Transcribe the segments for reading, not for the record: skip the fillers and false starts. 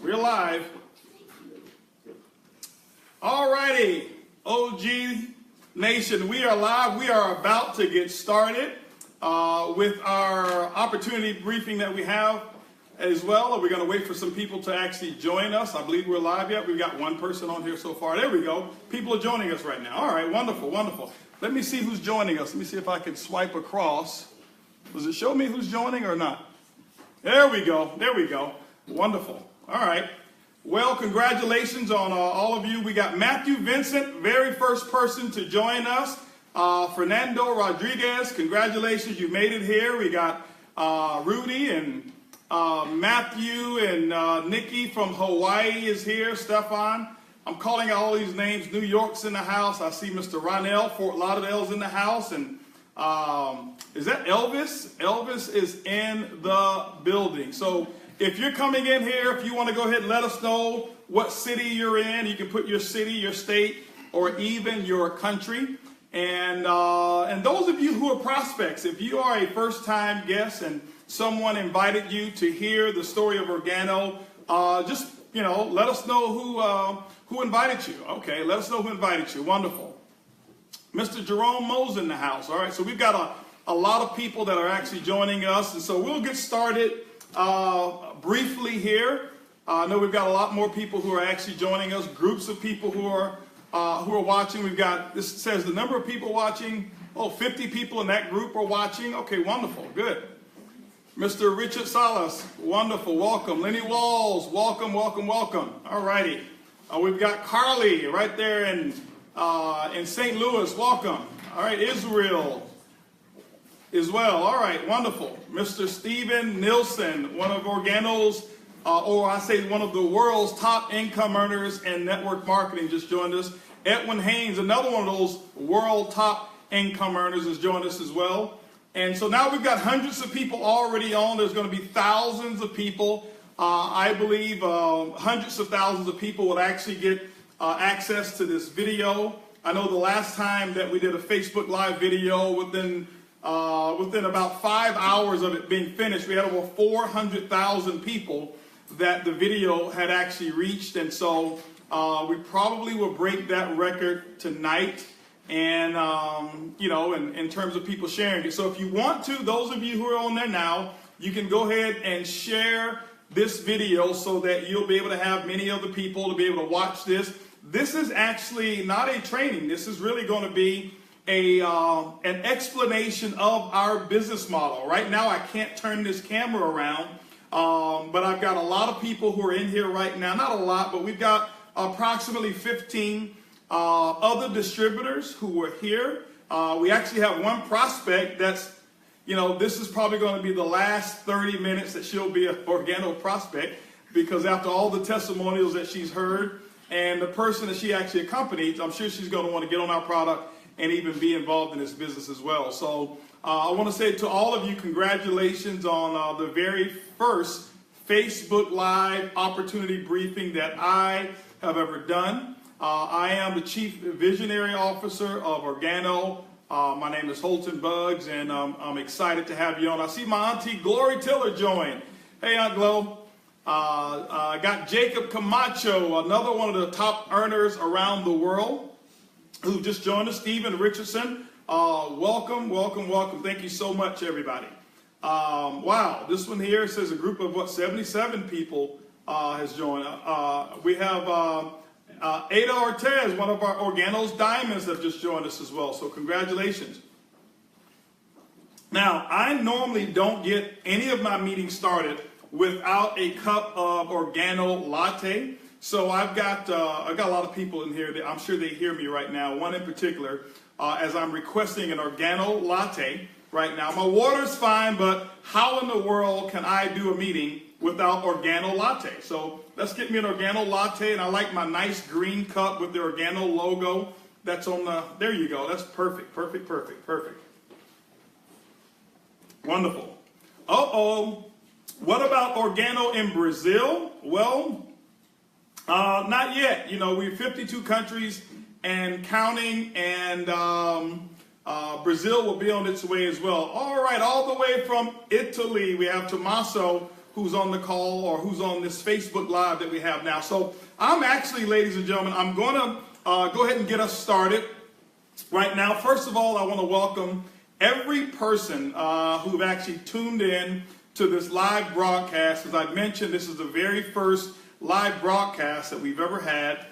We're live. All righty, OG Nation, we are live. We are about to get started with our opportunity briefing that we have as well. We're going to wait for some people to actually join us. I believe we're live yet. We've got one person on here so far. There we go. People are joining us right now. All right, wonderful, wonderful. Let me see who's joining us. Let me see if I can swipe across. Does it show me who's joining or not? There we go. There we go. Wonderful. All right. Well, congratulations on all of you. We got Matthew Vincent, very first person to join us. Fernando Rodriguez, congratulations. You made it here. We got Rudy and Matthew and Nikki from Hawaii is here. Stefan. I'm calling out all these names. New York's in the house. I see Mr. Ronell, Fort Lauderdale's in the house. And is that Elvis? Elvis is in the building. So if you're coming in here, if you want to go ahead and let us know what city you're in, you can put your city, your state, or even your country. And those of you who are prospects, if you are a first-time guest and someone invited you to hear the story of Organo, just, let us know who invited you. Okay, let us know who invited you. Wonderful. Mr. Jerome Mo's in the house. All right, so we've got a lot of people that are actually joining us. And so we'll get started briefly here. I know we've got a lot more people who are actually joining us, groups of people who are watching. We've got, this says the number of people watching. Oh, 50 people in that group are watching. Okay, wonderful, good. Mr. Richard Salas, wonderful, welcome. Lenny Walls, welcome, welcome, welcome. All righty. We've got Carly right there in St. Louis, welcome. All right, Israel as well. All right, wonderful. Mr. Stephen Nilsson, one of Organo's, or I say one of the world's top income earners in network marketing, just joined us. Edwin Haynes, another one of those world top income earners, has joined us as well. And so now we've got hundreds of people already on. There's going to be thousands of people. I believe hundreds of thousands of people will actually get access to this video. I know the last time that we did a Facebook Live video, within about 5 hours of it being finished, we had over 400,000 people that the video had actually reached. And so we probably will break that record tonight. And, in terms of people sharing it. So if you want to, those of you who are on there now, you can go ahead and share this video so that you'll be able to have many other people to be able to watch this. This is actually not a training. This is really going to be an explanation of our business model. Right now, I can't turn this camera around, but I've got a lot of people who are in here right now. Not a lot, but we've got approximately 15 other distributors who are here. We actually have one prospect that's, this is probably going to be the last 30 minutes that she'll be an Organo prospect, because after all the testimonials that she's heard and the person that she actually accompanies, I'm sure she's going to want to get on our product and even be involved in this business as well. So I want to say to all of you, congratulations on the very first Facebook Live opportunity briefing that I have ever done. I am the Chief Visionary Officer of Organo. My name is Holton Buggs, and I'm excited to have you on. I see my auntie Glory Tiller join. Hey, Aunt Glo. I got Jacob Camacho, another one of the top earners around the world, who just joined us. Stephen Richardson, welcome, welcome, welcome. Thank you so much, everybody. Wow, this one here says a group of 77 people has joined. We have Ada Ortez, one of our Organo's Diamonds, that just joined us as well. So congratulations. Now, I normally don't get any of my meetings started without a cup of Organo latte. So I've got a lot of people in here that I'm sure they hear me right now. One in particular, as I'm requesting an Organo latte right now. My water's fine, but how in the world can I do a meeting without Organo latte? So let's get me an Organo latte, and I like my nice green cup with the Organo logo. That's on the, there you go. That's perfect, perfect, perfect, perfect. Wonderful. Uh-oh. What about Organo in Brazil? Well, not yet. We're 52 countries and counting, and Brazil will be on its way as well. All right, all the way from Italy, we have Tommaso. who's on the call or who's on this Facebook Live that we have now. So I'm actually, ladies and gentlemen, I'm going to go ahead and get us started right now. First of all, I want to welcome every person who've actually tuned in to this live broadcast. As I mentioned, this is the very first live broadcast that we've ever had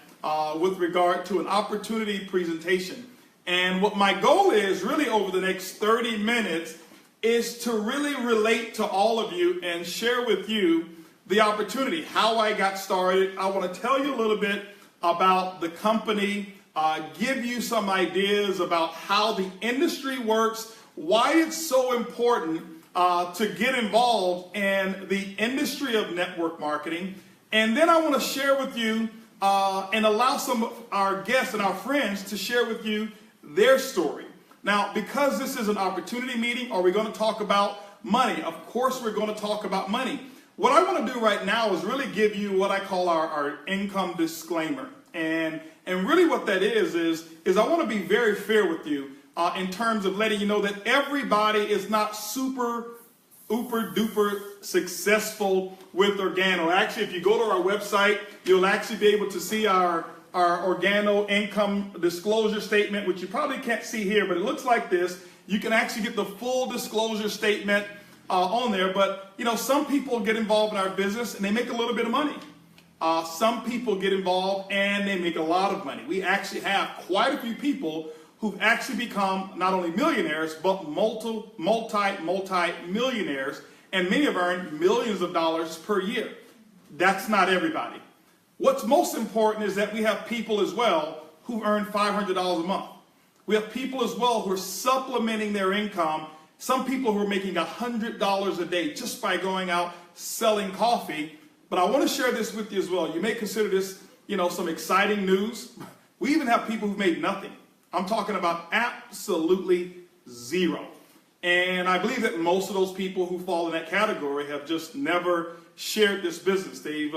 with regard to an opportunity presentation. And what my goal is really over the next 30 minutes is to really relate to all of you and share with you the opportunity, how I got started. I want to tell you a little bit about the company, give you some ideas about how the industry works, why it's so important to get involved in the industry of network marketing. And then I want to share with you and allow some of our guests and our friends to share with you their story. Now, because this is an opportunity meeting, are we going to talk about money? Of course, we're going to talk about money. What I want to do right now is really give you what I call our income disclaimer. And really what that is I want to be very fair with you in terms of letting you know that everybody is not super duper successful with Organo. Actually, if you go to our website, you'll actually be able to see our Organo income disclosure statement, which you probably can't see here, but it looks like this. You can actually get the full disclosure statement on there. But, you know, some people get involved in our business and they make a little bit of money. Some people get involved and they make a lot of money. We actually have quite a few people who've actually become not only millionaires, but multi-millionaires, and many have earned millions of dollars per year. That's not everybody. What's most important is that we have people as well who earn $500 a month. We have people as well who are supplementing their income. Some people who are making $100 a day just by going out selling coffee. But I want to share this with you as well. You may consider this, you know, some exciting news. We even have people who've made nothing. I'm talking about absolutely zero. And I believe that most of those people who fall in that category have just never shared this business. They've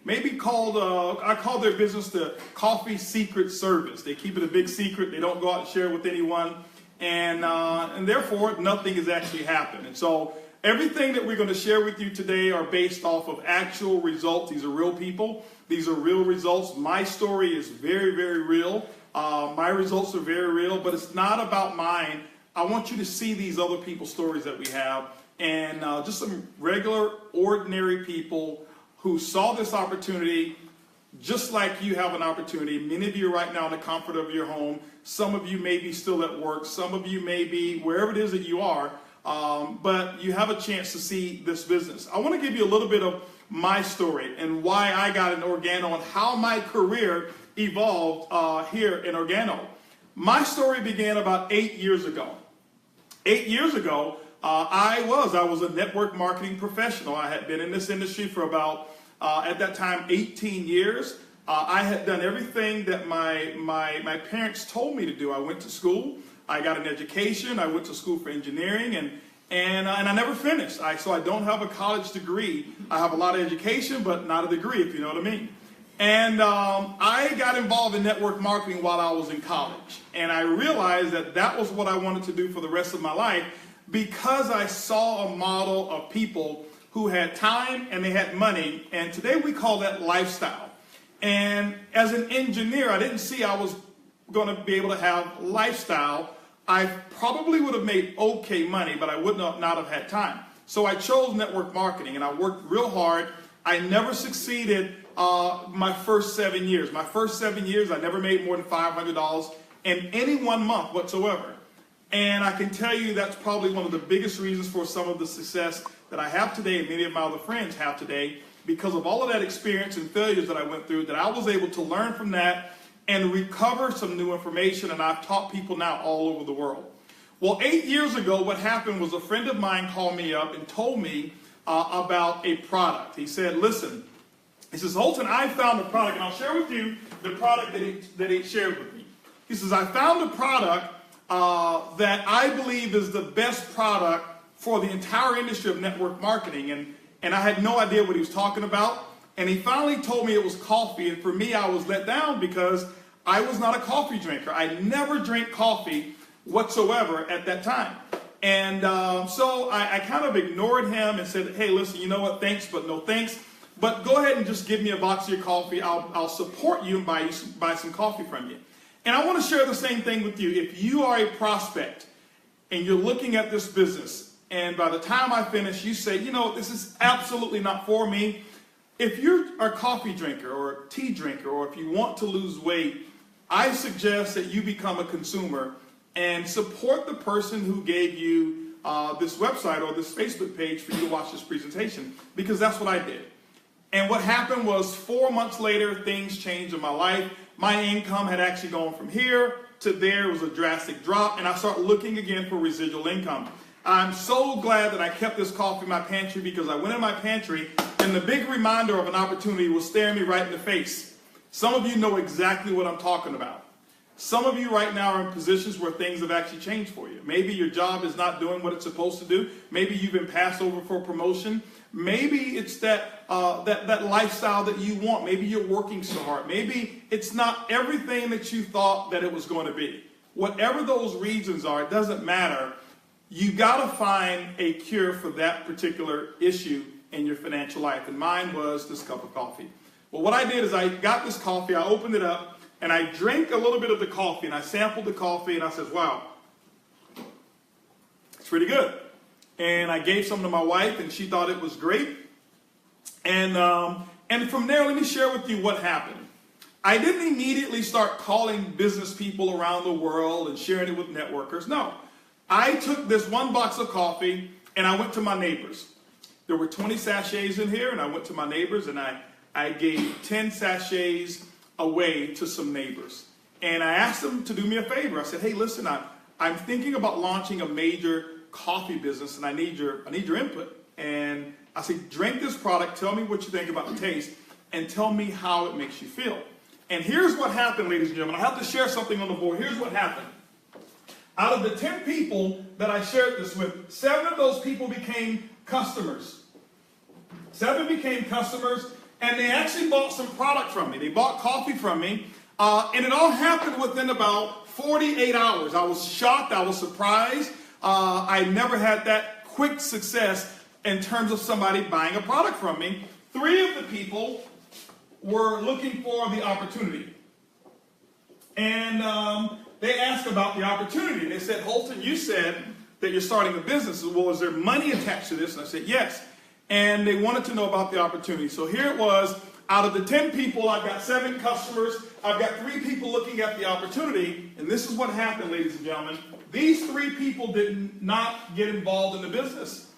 maybe called, I call their business the coffee secret service. They keep it a big secret. They don't go out and share it with anyone. And therefore, nothing has actually happened. And so everything that we're going to share with you today are based off of actual results. These are real people. These are real results. My story is very, very real. My results are very real, but it's not about mine. I want you to see these other people's stories that we have, and just some regular, ordinary people who saw this opportunity just like you have an opportunity. Many of you are right now in the comfort of your home. Some of you may be still at work. Some of you may be wherever it is that you are, but you have a chance to see this business. I want to give you a little bit of my story and why I got in Organo and how my career evolved here in Organo. My story began about 8 years ago. 8 years ago, I was a network marketing professional. I had been in this industry for about, at that time, 18 years. I had done everything that my parents told me to do. I went to school. I got an education. I went to school for engineering, and I never finished. So I don't have a college degree. I have a lot of education, but not a degree, if you know what I mean. And I got involved in network marketing while I was in college. And I realized that that was what I wanted to do for the rest of my life, because I saw a model of people who had time and they had money. And today we call that lifestyle. And as an engineer, I didn't see I was going to be able to have lifestyle. I probably would have made okay money, but I would not have had time. So I chose network marketing, and I worked real hard. I never succeeded my first 7 years. My first 7 years, I never made more than $500 in any one month whatsoever. And I can tell you that's probably one of the biggest reasons for some of the success that I have today and many of my other friends have today, because of all of that experience and failures that I went through, that I was able to learn from that and recover some new information, and I've taught people now all over the world. Well, 8 years ago, what happened was a friend of mine called me up and told me about a product. He said, listen, he says, Holton, I found a product, and I'll share with you the product that he shared with me. He says, I found a product that I believe is the best product for the entire industry of network marketing. And I had no idea what he was talking about. And he finally told me it was coffee. And for me, I was let down because I was not a coffee drinker. I never drank coffee whatsoever at that time. And so I kind of ignored him and said, hey, listen, you know what? Thanks, but no thanks. But go ahead and just give me a box of your coffee. I'll support you and buy some coffee from you. And I want to share the same thing with you. If you are a prospect and you're looking at this business, and by the time I finish, you say, you know, this is absolutely not for me. If you're a coffee drinker or a tea drinker, or if you want to lose weight, I suggest that you become a consumer and support the person who gave you this website or this Facebook page for you to watch this presentation, because that's what I did. And what happened was 4 months later, things changed in my life. My income had actually gone from here to there. It was a drastic drop, and I started looking again for residual income. I'm so glad that I kept this coffee in my pantry, because I went in my pantry and the big reminder of an opportunity was staring me right in the face. Some of you know exactly what I'm talking about. Some of you right now are in positions where things have actually changed for you. Maybe your job is not doing what it's supposed to do. Maybe you've been passed over for a promotion. Maybe it's that lifestyle that you want. Maybe you're working so hard. Maybe it's not everything that you thought that it was going to be. Whatever those reasons are, it doesn't matter. You got to find a cure for that particular issue in your financial life. And mine was this cup of coffee. Well, what I did is I got this coffee, I opened it up, and I drank a little bit of the coffee, and I sampled the coffee, and I said, wow, it's pretty good. And I gave some to my wife, and she thought it was great. And from there, let me share with you what happened. I didn't immediately start calling business people around the world and sharing it with networkers. No. I took this one box of coffee, and I went to my neighbors. There were 20 sachets in here, and I went to my neighbors, and I gave 10 sachets away to some neighbors. And I asked them to do me a favor. I said, hey, listen, I'm thinking about launching a major coffee business, and I need your input. And I said, drink this product, tell me what you think about the taste, and tell me how it makes you feel. And here's what happened, ladies and gentlemen. I have to share something on the board. Here's what happened. Out of the 10 people that I shared this with, 7 of those people became customers. 7 became customers, and they actually bought some product from me. They bought coffee from me, and it all happened within about 48 hours. I was shocked. I was surprised. I never had that quick success in terms of somebody buying a product from me. 3 of the people were looking for the opportunity. And they asked about the opportunity. They said, Holton, you said that you're starting a business. Well, is there money attached to this? And I said, yes. And they wanted to know about the opportunity. So here it was. Out of the 10 people, I've got 7 customers. I've got 3 people looking at the opportunity. And this is what happened, ladies and gentlemen. These 3 people did not get involved in the business.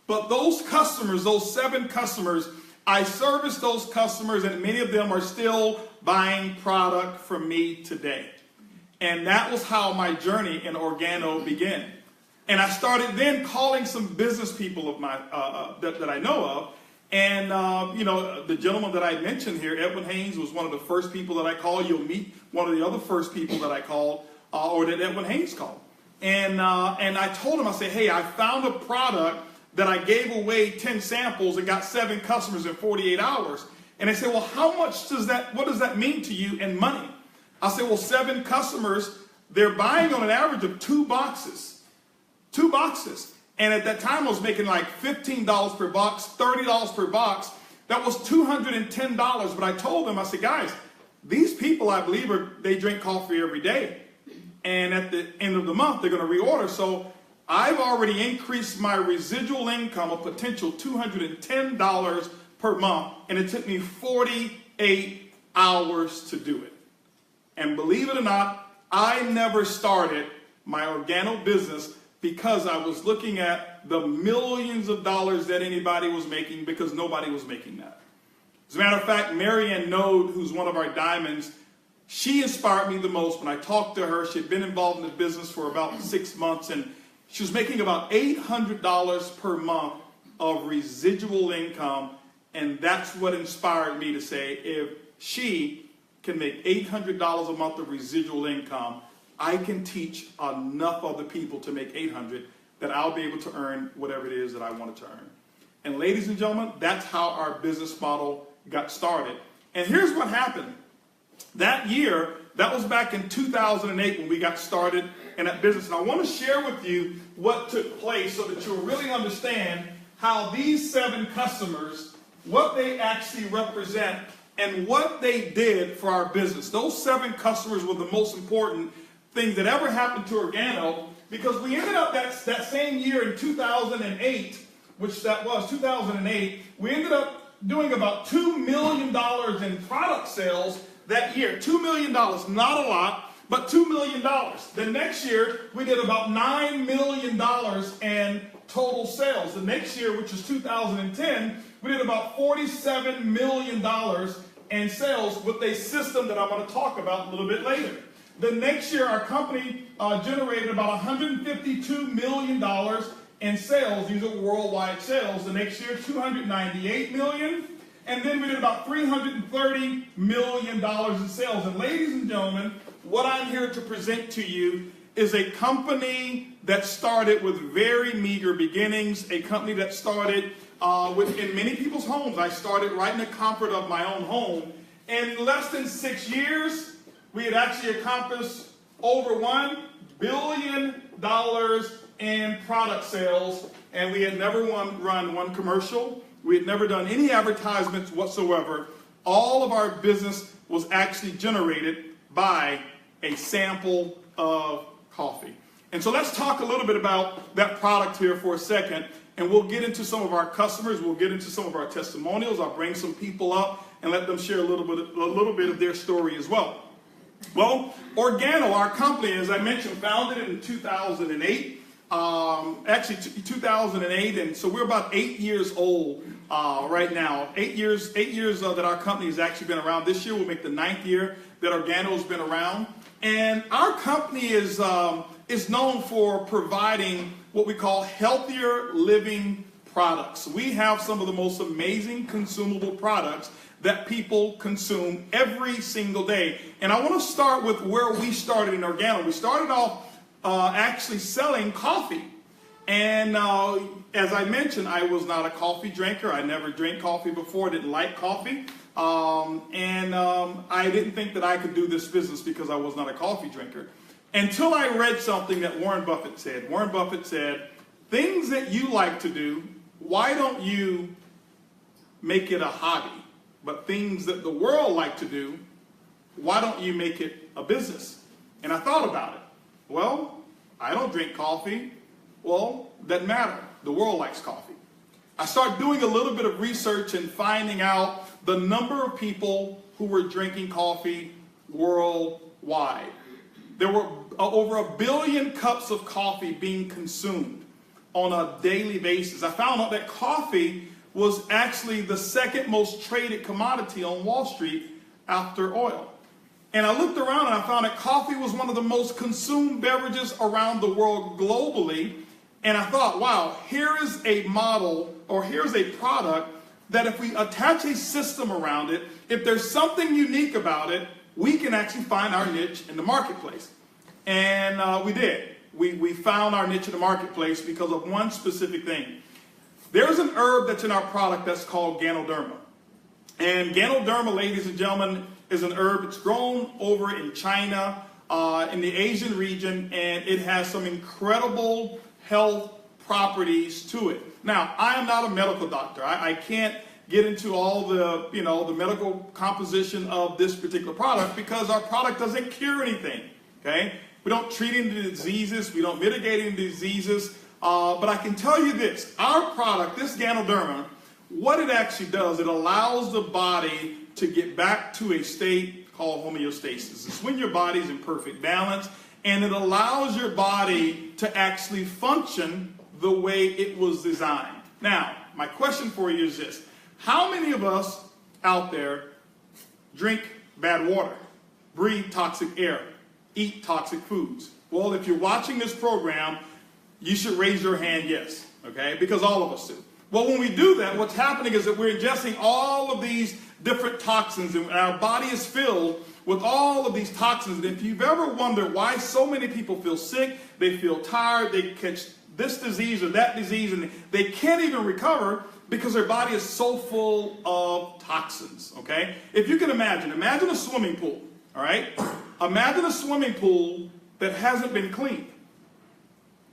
But those customers, those 7 customers, I serviced those customers, and many of them are still buying product from me today. And that was how my journey in Organo began. And I started then calling some business people of my that I know of. And, the gentleman that I mentioned here, Edwin Haynes, was one of the first people that I called. You'll meet one of the other first people that I called, or that Edwin Haynes called. And I told him, I said, hey, I found a product that I gave away 10 samples and got 7 customers in 48 hours. And they said, well, what does that mean to you in money? I said, well, 7 customers, they're buying on an average of 2 boxes. 2 boxes. And at that time, I was making like $15 per box, $30 per box. That was $210. But I told them, I said, guys, these people, I believe, they drink coffee every day. And at the end of the month, they're going to reorder. So I've already increased my residual income, a potential $210 per month. And it took me 48 hours to do it. And believe it or not, I never started my Organo business because I was looking at the millions of dollars that anybody was making, because nobody was making that. As a matter of fact, Marianne Node, who's one of our diamonds, she inspired me the most when I talked to her. She had been involved in the business for about 6 months, and she was making about $800 per month of residual income. And that's what inspired me to say, if she can make $800 a month of residual income, I can teach enough other people to make $800 that I'll be able to earn whatever it is that I wanted to earn. And ladies and gentlemen, that's how our business model got started. And here's what happened. That year, that was back in 2008 when we got started in that business. And I want to share with you what took place so that you'll really understand how these 7 customers, what they actually represent, and what they did for our business. Those 7 customers were the most important things that ever happened to Organo, because we ended up that same year in 2008, which that was 2008, we ended up doing about $2 million in product sales that year. $2 million, not a lot, but $2 million. The next year, we did about $9 million in total sales. The next year, which is 2010, we did about $47 million in sales with a system that I'm going to talk about a little bit later. The next year, our company generated about $152 million in sales. These are worldwide sales. The next year, $298 million. And then we did about $330 million in sales. And ladies and gentlemen, what I'm here to present to you is a company that started with very meager beginnings, a company that started in many people's homes. I started right in the comfort of my own home. In less than 6 years, we had actually accomplished over $1 billion in product sales, and we had never run one commercial. We had never done any advertisements whatsoever. All of our business was actually generated by a sample of coffee. And so let's talk a little bit about that product here for a second, and we'll get into some of our customers. We'll get into some of our testimonials. I'll bring some people up and let them share a little bit of their story as well. Well, Organo, our company, as I mentioned, founded in 2008. Actually 2008, and so we're about 8 years old right now. 8 years that our company has actually been around. This year will make the 9th year that Organo's been around. And our company is known for providing what we call healthier living products. We have some of the most amazing consumable products that people consume every single day. And I want to start with where we started in Organo. We started off actually selling coffee. And as I mentioned, I was not a coffee drinker. I never drank coffee before, didn't like coffee. I didn't think that I could do this business because I was not a coffee drinker. Until I read something that Warren Buffett said. Warren Buffett said, things that you like to do, why don't you make it a hobby? But things that the world like to do, why don't you make it a business? And I thought about it. Well, I don't drink coffee. Well, doesn't matter. The world likes coffee. I started doing a little bit of research and finding out the number of people who were drinking coffee worldwide. There were over 1 billion cups of coffee being consumed on a daily basis. I found out that coffee was actually the second most traded commodity on Wall Street after oil. And I looked around and I found that coffee was one of the most consumed beverages around the world globally. And I thought, wow, here is a model, or here's a product that if we attach a system around it, if there's something unique about it, we can actually find our niche in the marketplace. And we did. We found our niche in the marketplace because of one specific thing. There's an herb that's in our product that's called Ganoderma. And Ganoderma, ladies and gentlemen, is an herb. It's grown over in China, in the Asian region, and it has some incredible health properties to it. Now, I am not a medical doctor. I can't get into all the, the medical composition of this particular product because our product doesn't cure anything, okay? We don't treat any diseases. We don't mitigate any diseases. But I can tell you this, our product, this Ganoderma, what it actually does, it allows the body to get back to a state called homeostasis. It's when your body's in perfect balance, and it allows your body to actually function the way it was designed. Now, my question for you is this. How many of us out there drink bad water, breathe toxic air, eat toxic foods? Well, if you're watching this program, you should raise your hand yes, okay? Because all of us do. Well, when we do that, what's happening is that we're ingesting all of these different toxins, and our body is filled with all of these toxins. And if you've ever wondered why so many people feel sick, they feel tired, they catch this disease or that disease, and they can't even recover because their body is so full of toxins, okay? If you can imagine a swimming pool. All right? Imagine a swimming pool that hasn't been cleaned.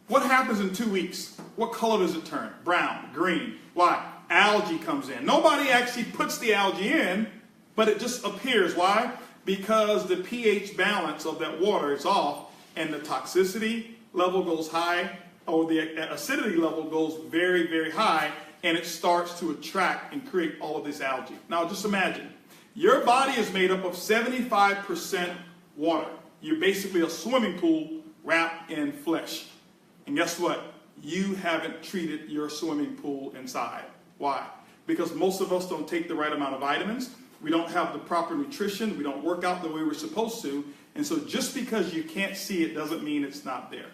What happens in 2 weeks? What color does it turn? Brown, green. Why? Algae comes in. Nobody actually puts the algae in, but it just appears. Why? Because the pH balance of that water is off, and the toxicity level goes high, or the acidity level goes very, very high, and it starts to attract and create all of this algae. Now, just imagine, your body is made up of 75% water. You're basically a swimming pool wrapped in flesh. And guess what? You haven't treated your swimming pool inside. Why? Because most of us don't take the right amount of vitamins. We don't have the proper nutrition. We don't work out the way we're supposed to. And so just because you can't see it doesn't mean it's not there.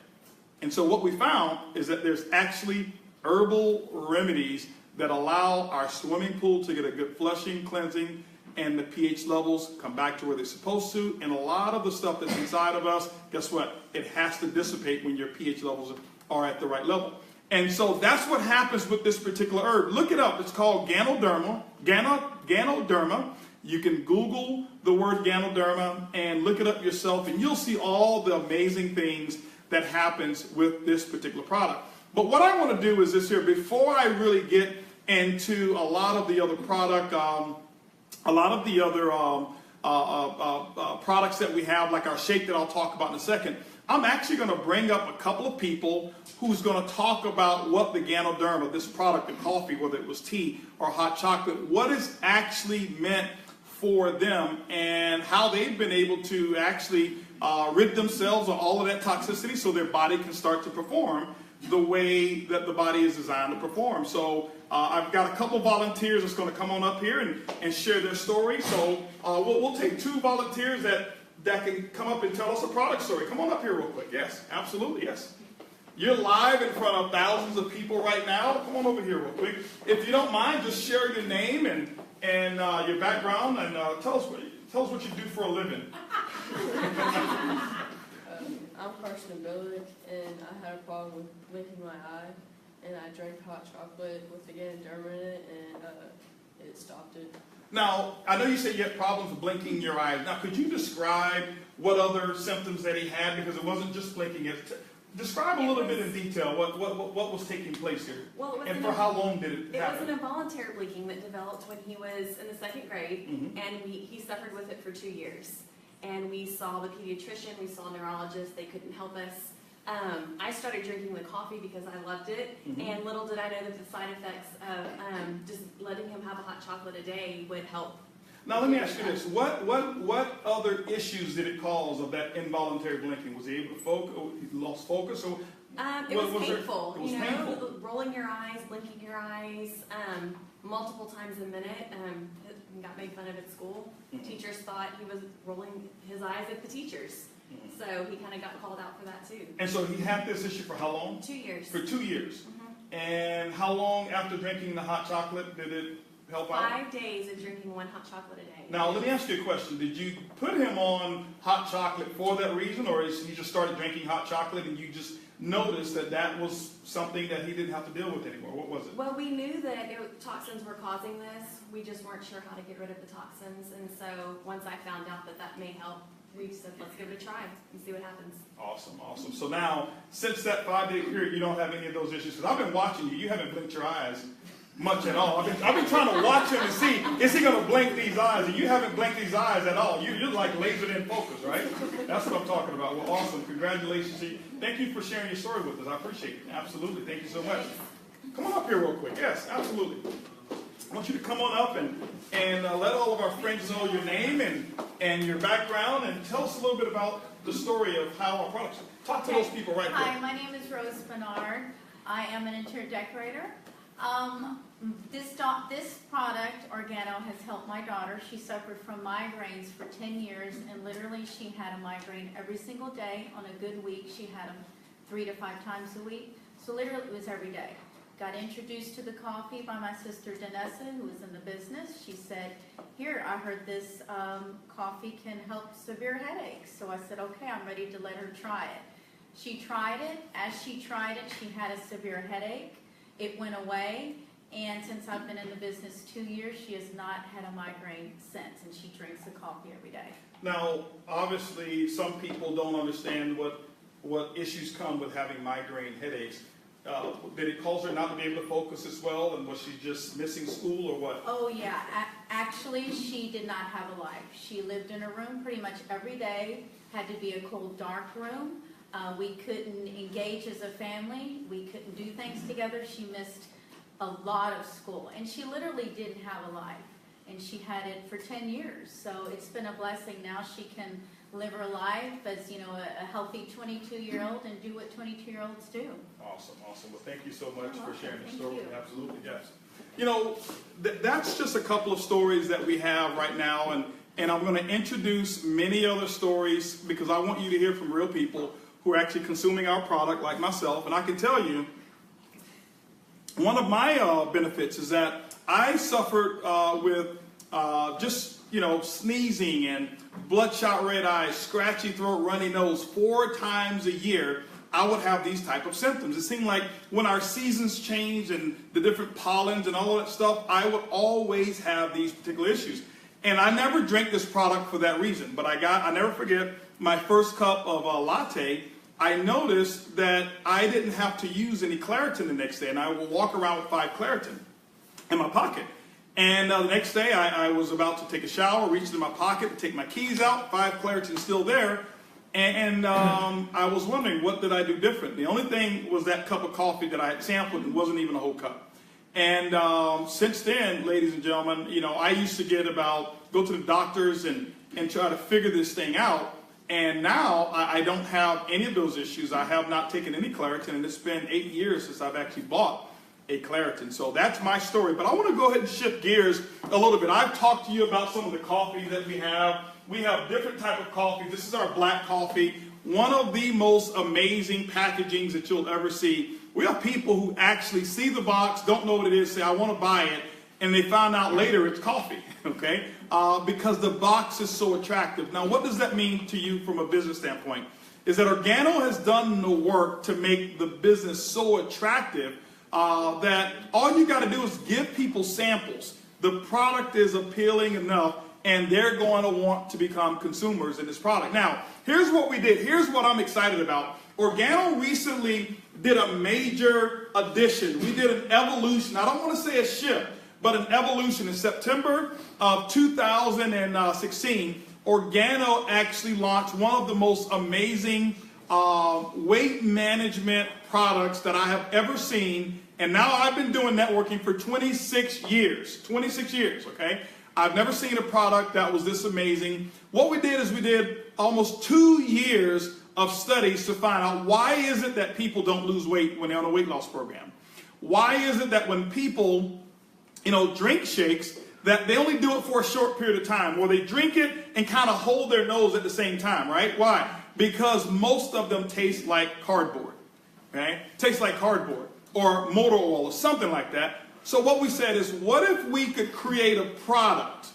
And so what we found is that there's actually herbal remedies that allow our swimming pool to get a good flushing, cleansing, and the pH levels come back to where they're supposed to. And a lot of the stuff that's inside of us, guess what? It has to dissipate when your pH levels are at the right level. And so that's what happens with this particular herb. Look it up. It's called Ganoderma. Ganoderma. You can Google the word Ganoderma and look it up yourself, and you'll see all the amazing things that happens with this particular product. But what I want to do is this here, before I really get into a lot of the other product, products that we have, like our shake that I'll talk about in a second, I'm actually going to bring up a couple of people who's going to talk about what the Ganoderma, this product, the coffee, whether it was tea or hot chocolate, what is actually meant for them and how they've been able to actually rid themselves of all of that toxicity so their body can start to perform the way that the body is designed to perform. So I've got a couple volunteers that's going to come on up here and share their story. So we'll take 2 volunteers that can come up and tell us a product story. Come on up here real quick. Yes, absolutely, yes. You're live in front of thousands of people right now. Come on over here real quick. If you don't mind, just share your name and your background and tell us what you do for a living. I'm Carson Billy, and I had a problem with blinking my eye, and I drank hot chocolate with the Ganoderma in it, and it stopped it. Now, I know you said you had problems with blinking your eyes. Now, could you describe what other symptoms that he had? Because it wasn't just blinking. Describe a little bit in detail what was taking place here. Well, and for how long did it happen? It was an involuntary blinking that developed when he was in the 2nd grade, and he suffered with it for 2 years. And we saw the pediatrician, we saw a neurologist, they couldn't help us. I started drinking the coffee because I loved it, and little did I know that the side effects of just letting him have a hot chocolate a day would help. Now let me ask you this: what other issues did it cause of that involuntary blinking? Was he able to focus? Or he lost focus? Or it was painful. It was painful. Rolling your eyes, blinking your eyes, multiple times a minute. Got made fun of at school. Teachers thought he was rolling his eyes at the teachers. So he kind of got called out for that too. And so he had this issue for how long? 2 years. For 2 years. And how long after drinking the hot chocolate did it help out? 5 days of drinking 1 hot chocolate a day. Now let me ask you a question. Did you put him on hot chocolate for that reason, or is he just started drinking hot chocolate and you just noticed that was something that he didn't have to deal with anymore? What was it? Well, we knew that toxins were causing this. We just weren't sure how to get rid of the toxins. And so once I found out that may help, we said, let's give it a try and see what happens. Awesome, awesome. So now, since that 5-day period, you don't have any of those issues. Because I've been watching you. You haven't blinked your eyes much at all. I've been trying to watch him and see, is he going to blink these eyes? And you haven't blinked these eyes at all. You're like lasered in focus, right? That's what I'm talking about. Well, awesome. Congratulations. Thank you for sharing your story with us. I appreciate it. Absolutely. Thank you so much. Come on up here real quick. Yes, absolutely. I want you to come on up and let all of our friends know your name and your background, and tell us a little bit about the story of how our products. Talk to those people right there. Hi, my name is Rose Bernard. I am an interior decorator. This product, Organo, has helped my daughter. She suffered from migraines for 10 years, and literally she had a migraine every single day. On a good week, she had them 3 to 5 times a week. So literally it was every day. Got introduced to the coffee by my sister Danessa, who was in the business. She said, here, I heard this coffee can help severe headaches. So I said, okay, I'm ready to let her try it. She tried it. As she tried it, she had a severe headache. It went away, And since I've been in the business 2 years, she has not had a migraine since, and she drinks the coffee every day. Now, obviously, some people don't understand what issues come with having migraine headaches. Did it cause her not to be able to focus as well, and was she just missing school or what? Oh, yeah. Actually, she did not have a life. She lived in her room pretty much every day, had to be a cold, dark room. We couldn't engage as a family. We couldn't do things together. She missed a lot of school, and she literally didn't have a life, and she had it for 10 years. So it's been a blessing. Now she can live her life as, you know, a healthy 22-year-old and do what 22-year-olds do. Awesome. Well, thank you so much You're for welcome. sharing the Thank story. you. Absolutely, yes. You know, that's just a couple of stories that we have right now, and I'm going to introduce many other stories because I want you to hear from real people who are actually consuming our product like myself. And I can tell you, one of my benefits is that I suffered with just, you know, sneezing and bloodshot red eyes, scratchy throat, runny nose 4 times a year. I would have these type of symptoms. It seemed like when our seasons changed and the different pollens and all of that stuff, I would always have these particular issues. And I never drank this product for that reason. But I never forget my first cup of a latte. I noticed that I didn't have to use any Claritin the next day, and I would walk around with 5 Claritin in my pocket. And the next day, I was about to take a shower, reached in my pocket to take my keys out, 5 Claritin still there, and I was wondering, what did I do different? The only thing was that cup of coffee that I had sampled, and wasn't even a whole cup. And since then, ladies and gentlemen, you know, I used to go to the doctors and try to figure this thing out. And now I don't have any of those issues. I have not taken any Claritin, and it's been 8 years since I've actually bought a Claritin. So that's my story. But I want to go ahead and shift gears a little bit. I've talked to you about some of the coffee that we have. We have different type of coffee. This is our black coffee. One of the most amazing packagings that you'll ever see. We have people who actually see the box, don't know what it is, say, I want to buy it, and they found out later it's coffee, okay? Because the box is so attractive. Now, what does that mean to you from a business standpoint? Is that Organo has done the work to make the business so attractive that all you got to do is give people samples. The product is appealing enough, and they're going to want to become consumers in this product. Now, here's what we did. Here's what I'm excited about. Organo recently did a major addition. We did an evolution. I don't want to say a shift, but an evolution. In September of 2016, Organo actually launched one of the most amazing weight management products that I have ever seen. And now I've been doing networking for 26 years. 26 years, okay? I've never seen a product that was this amazing. What we did is we did almost 2 years of studies to find out why is it that people don't lose weight when they're on a weight loss program? Why is it that when people, you know, drink shakes, that they only do it for a short period of time, or they drink it and kind of hold their nose at the same time, right? Why? Because most of them taste like cardboard, okay? Tastes like cardboard or motor oil or something like that. So what we said is, what if we could create a product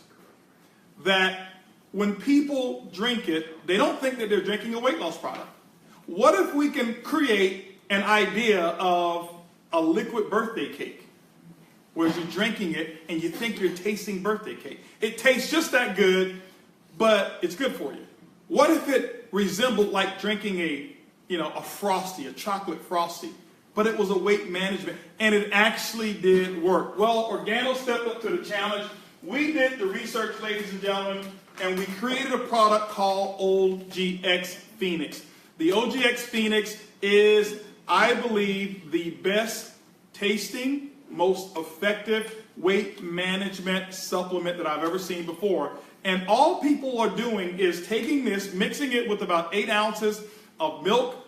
that when people drink it, they don't think that they're drinking a weight loss product? What if we can create an idea of a liquid birthday cake, where you're drinking it and you think you're tasting birthday cake? It tastes just that good, but it's good for you. What if it resembled like drinking a Frosty, a chocolate Frosty, but it was a weight management, and it actually did work? Well, Organo stepped up to the challenge. We did the research, ladies and gentlemen, and we created a product called OGX Phoenix. The OGX Phoenix is, I believe, the best tasting, most effective weight management supplement that I've ever seen before. And all people are doing is taking this, mixing it with about 8 ounces of milk,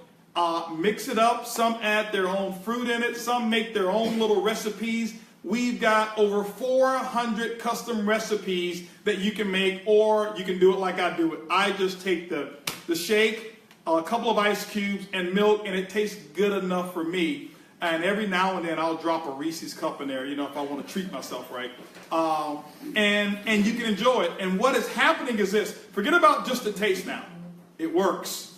mix it up. Some add their own fruit in it. Some make their own little recipes. We've got over 400 custom recipes that you can make, or you can do it like I do it. I just take the shake, a couple of ice cubes, and milk, and it tastes good enough for me. And every now and then I'll drop a Reese's cup in there, you know, if I want to treat myself right. And you can enjoy it. And what is happening is this. Forget about just the taste now. It works.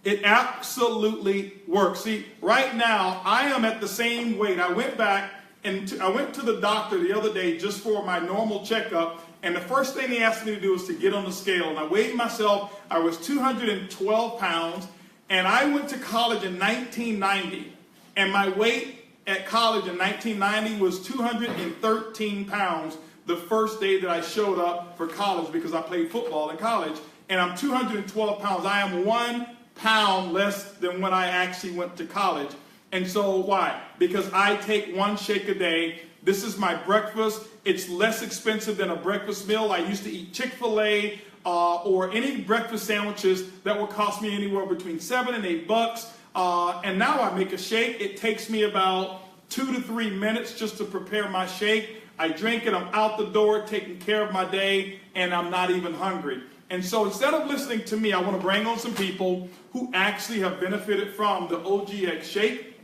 It absolutely works. See, right now I am at the same weight. I went back And I went to the doctor the other day just for my normal checkup, and the first thing they asked me to do was to get on the scale. And I weighed myself, I was 212 pounds, and I went to college in 1990, and my weight at college in 1990 was 213 pounds the first day that I showed up for college because I played football in college, and I'm 212 pounds. I am 1 pound less than when I actually went to college. And so why? Because I take one shake a day. This is my breakfast. It's less expensive than a breakfast meal. I used to eat Chick-fil-A or any breakfast sandwiches that would cost me anywhere between $7 and $8. And now I make a shake. It takes me about 2 to 3 minutes just to prepare my shake. I drink it, I'm out the door, taking care of my day, and I'm not even hungry. And so instead of listening to me, I want to bring on some people who actually have benefited from the OGX shake.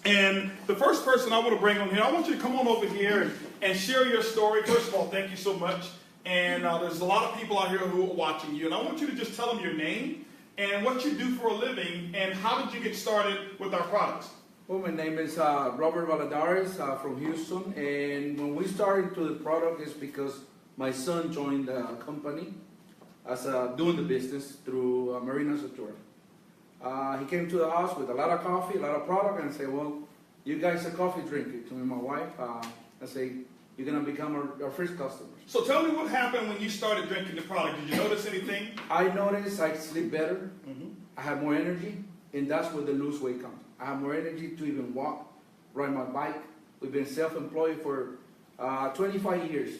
And the first person I want to bring on here, I want you to come on over here and share your story. First of all, thank you so much. And there's a lot of people out here who are watching you. And I want you to just tell them your name and what you do for a living and how did you get started with our products. Well, my name is Robert Valadares from Houston. And when we started into the product is because my son joined the company as doing the business through Marina Satura. He came to the house with a lot of coffee, a lot of product, and said, well, you guys are coffee drinkers. To me and my wife, I say, you're going to become our first customers. So tell me what happened when you started drinking the product. Did you notice anything? I noticed I sleep better. I have more energy, and that's where the lose weight comes. I have more energy to even walk, ride my bike. We've been self-employed for 25 years.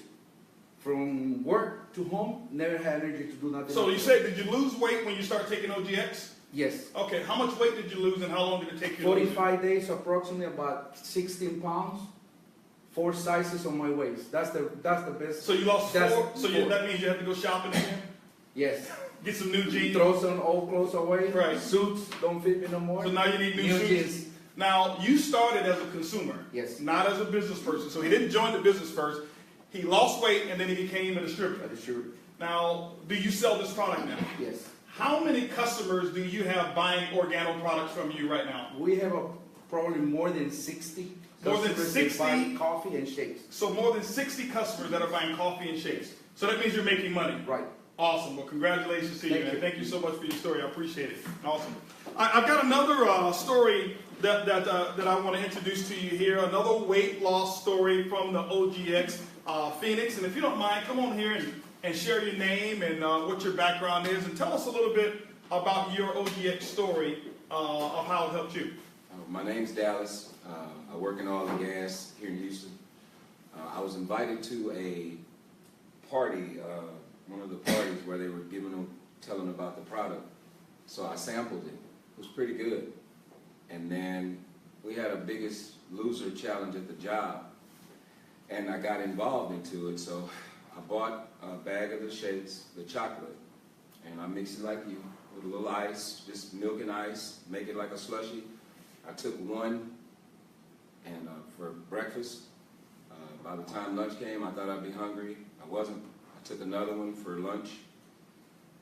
From work to home, never had energy to do nothing. So you said, did you lose weight when you started taking OGX? Yes. Okay, how much weight did you lose and how long did it take you to lose it? 45 days, approximately about 16 pounds, 4 sizes on my waist. That's the best. So you lost That's 4, so four. that means you have to go shopping again? Yes. Get some new jeans? Throw some old clothes away. Right. Suits don't fit me no more. So now you need new suits? jeans. Now, you started as a consumer. Yes. Not as a business person. So he didn't join the business first. He lost weight and then he became a distributor. Now, do you sell this product now? Yes. How many customers do you have buying organo products from you right now? We have probably more than 60. More than customers 60? that buy coffee and shakes. So more than 60 customers that are buying coffee and shakes. So that means you're making money. Right. Awesome. Well, congratulations to you, Thank man. you. Thank you so much for your story. I appreciate it. Awesome. I've got another story that I want to introduce to you here. Another weight loss story from the OGX Phoenix. And if you don't mind, come on here and share your name and what your background is. And tell us a little bit about your OGX story of how it helped you. My name's Dallas. I work in oil and gas here in Houston. I was invited to a party, one of the parties where they were telling about the product. So I sampled it. It was pretty good. And then we had a Biggest Loser challenge at the job. And I got involved into it. So I bought a bag of the shakes, the chocolate, and I mixed it like you with a little ice, just milk and ice, make it like a slushie. I took one and for breakfast. By the time lunch came, I thought I'd be hungry. I wasn't. I took another one for lunch.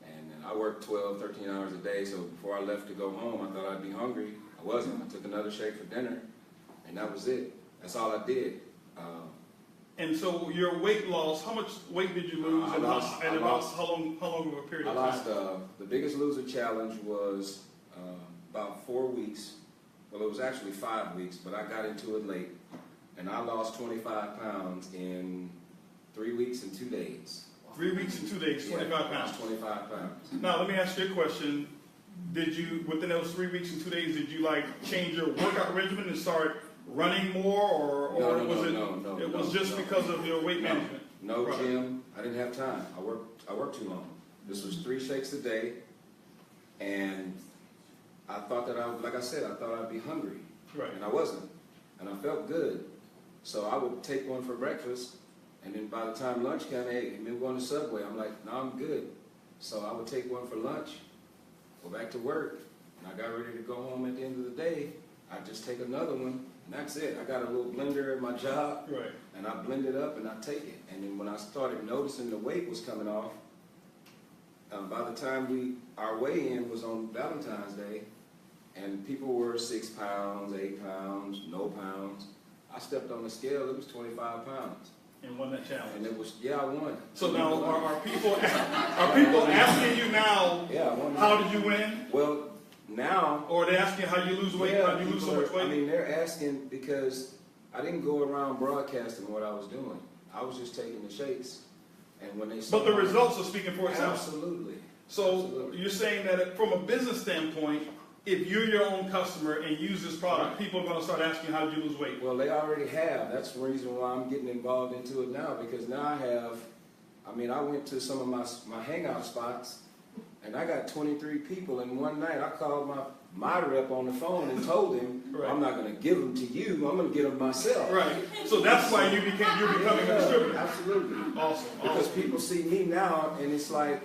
And then I worked 12, 13 hours a day, so before I left to go home, I thought I'd be hungry. I wasn't. I took another shake for dinner, and that was it. That's all I did. And so your weight loss, how much weight did you lose? How long of a period of time? I lost, the Biggest Loser challenge was about 4 weeks. Well, it was actually 5 weeks, but I got into it late. And I lost 25 pounds in 3 weeks and 2 days. 3 weeks and 2 days, 25 I pounds. lost 25 pounds. Now, let me ask you a question. Did you, within those 3 weeks and 2 days, did you like change your workout regimen and start running more, or was it just because of your weight management? No gym. I didn't have time. I worked too long. This was 3 shakes a day, and I thought that like I said, I thought I'd be hungry, Right. and I wasn't, and I felt good. So I would take one for breakfast, and then by the time lunch came, hey, we're going to Subway. I'm like, no, I'm good. So I would take one for lunch, go back to work, and I got ready to go home at the end of the day. I'd just take another one, and that's it. I got a little blender at my job, Right. and I blend it up and I take it. And then when I started noticing the weight was coming off, by the time our weigh-in was on Valentine's Day, and people were 6 pounds, 8 pounds, no pounds, I stepped on the scale, it was 25 pounds. And won that challenge. And it was, yeah, I won. So now, are people asking you now, Yeah, I won. how did you win? Well, now, Or are they asking how you lose weight? yeah, How you lose so people much are- I weight? mean, they're asking because I didn't go around broadcasting what I was doing. I was just taking the shakes. And when they saw But the results are speaking for itself. Absolutely. So Absolutely. you're saying that from a business standpoint, if you're your own customer and use this product, Right. people are going to start asking how did you lose weight? Well, they already have. That's the reason why I'm getting involved into it now, because now I went to some of my hangout spots, and I got 23 people in one night. I called my rep on the phone and told him, Right. I'm not going to give them to you, I'm going to get them myself. Right. So that's why you're becoming a distributor. Absolutely. Awesome. Because Awesome. people see me now, and it's like,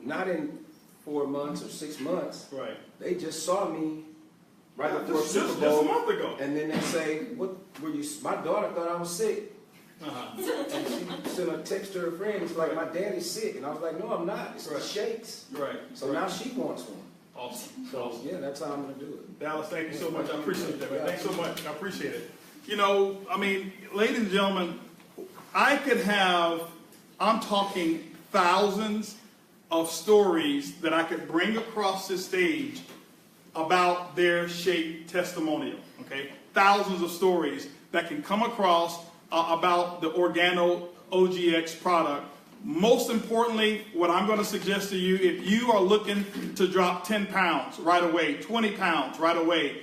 not in 4 months or 6 months, Right. they just saw me right before Just Super a Bowl, month ago. and then they say, "What were you?" My daughter thought I was sick, Uh-huh. and she sent a text to her friend. It's like, "My daddy's sick," and I was like, "No, I'm not. It's Right. the shakes." Right. So now she wants one. Awesome. So yeah, that's how I'm gonna do it. Dallas, thank you so much. I appreciate that, man. Thanks so much. I appreciate it. You know, I mean, ladies and gentlemen, I'm talking thousands of stories that I could bring across this stage about their shake testimonial, okay? Thousands of stories that can come across about the Organo OGX product. Most importantly, what I'm going to suggest to you, if you are looking to drop 10 pounds right away, 20 pounds right away,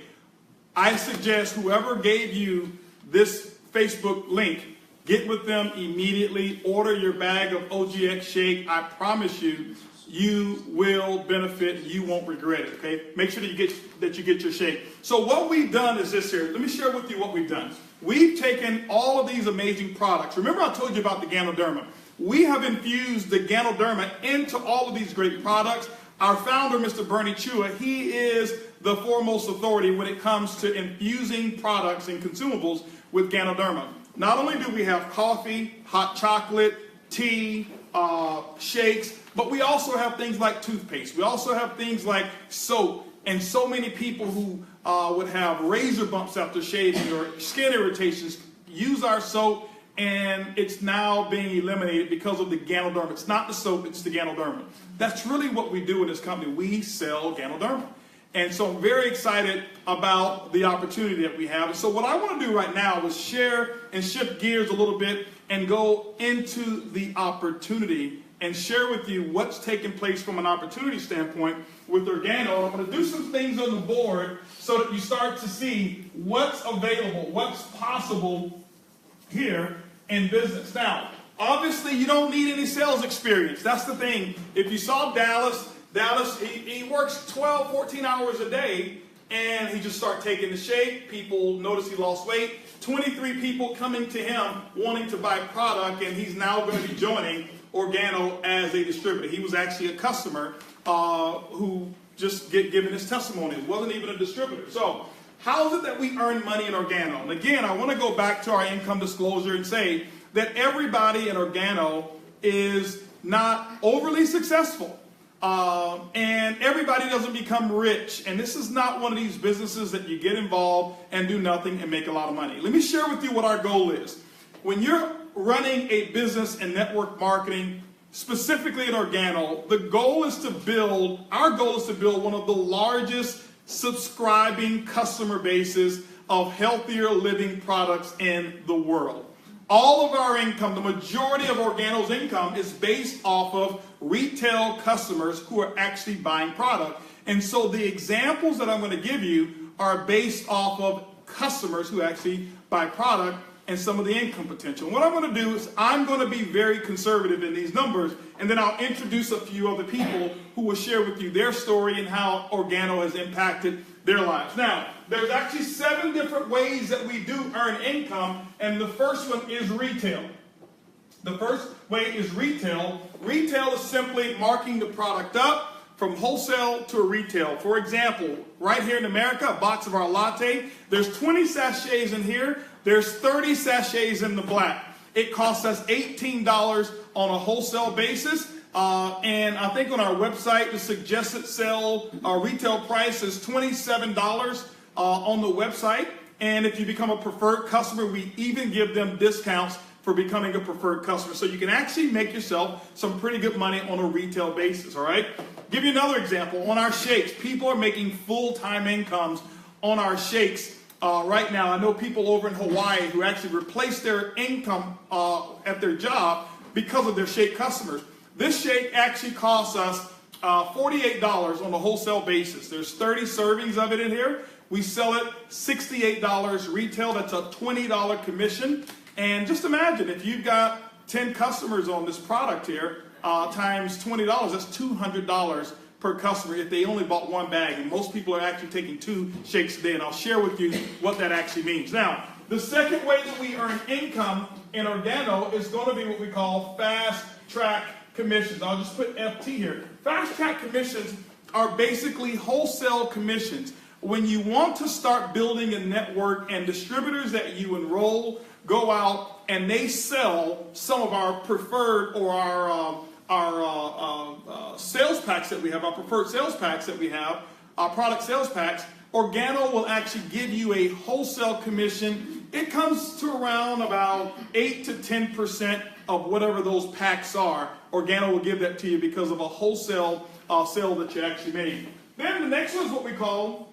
I suggest whoever gave you this Facebook link, get with them immediately, order your bag of OGX shake. I promise you, you will benefit. You won't regret it, okay? Make sure that you get your shake. So what we've done is this here. Let me share with you what we've done. We've taken all of these amazing products. Remember I told you about the Ganoderma. We have infused the Ganoderma into all of these great products. Our founder, Mr. Bernie Chua, he is the foremost authority when it comes to infusing products and consumables with Ganoderma. Not only do we have coffee, hot chocolate, tea, shakes, but we also have things like toothpaste. We also have things like soap, and so many people who would have razor bumps after shaving or skin irritations use our soap, and it's now being eliminated because of the Ganoderma. It's not the soap, it's the Ganoderma. That's really what we do in this company. We sell Ganoderma. And so I'm very excited about the opportunity that we have. And so what I want to do right now is share and shift gears a little bit and go into the opportunity and share with you what's taking place from an opportunity standpoint with Organo. I'm going to do some things on the board so that you start to see what's available, what's possible here in business. Now, obviously, you don't need any sales experience. That's the thing. If you saw Dallas, he works 12, 14 hours a day, and he just started taking the shake. People notice he lost weight. 23 people coming to him wanting to buy product, and he's now going to be joining Organo as a distributor. He was actually a customer who just given his testimony. It wasn't even a distributor. So how is it that we earn money in Organo? And again, I want to go back to our income disclosure and say that everybody in Organo is not overly successful. And everybody doesn't become rich. And this is not one of these businesses that you get involved and do nothing and make a lot of money. Let me share with you what our goal is. When you're running a business in network marketing, specifically at Organo, our goal is to build one of the largest subscribing customer bases of healthier living products in the world. All of our income, the majority of Organo's income, is based off of retail customers who are actually buying product. And so the examples that I'm going to give you are based off of customers who actually buy product and some of the income potential. And what I'm going to do is I'm going to be very conservative in these numbers, and then I'll introduce a few other people who will share with you their story and how Organo has impacted their lives. Now, there's actually 7 different ways that we do earn income, and the first one is retail. The first way is retail. Retail is simply marking the product up from wholesale to retail. For example, right here in America, a box of our latte, there's 20 sachets in here. There's 30 sachets in the black. It costs us $18 on a wholesale basis. And I think on our website, the suggested retail price is $27 on the website. And if you become a preferred customer, we even give them discounts for becoming a preferred customer. So you can actually make yourself some pretty good money on a retail basis, all right? Give you another example. On our shakes, people are making full-time incomes on our shakes right now. I know people over in Hawaii who actually replaced their income at their job because of their shake customers. This shake actually costs us $48 on a wholesale basis. There's 30 servings of it in here. We sell it $68 retail. That's a $20 commission. And just imagine if you've got 10 customers on this product here, times $20, that's $200 per customer if they only bought one bag. And most people are actually taking 2 shakes a day. And I'll share with you what that actually means. Now, the second way that we earn income in Organo is going to be what we call fast track commissions. I'll just put FT here. Fast track commissions are basically wholesale commissions. When you want to start building a network and distributors that you enroll go out and they sell some of our preferred or our sales packs that we have, our preferred sales packs that we have, our product sales packs, Organo will actually give you a wholesale commission. It comes to around about 8 to 10% of whatever those packs are. Organo will give that to you because of a wholesale sale that you actually made. Then the next one is what we call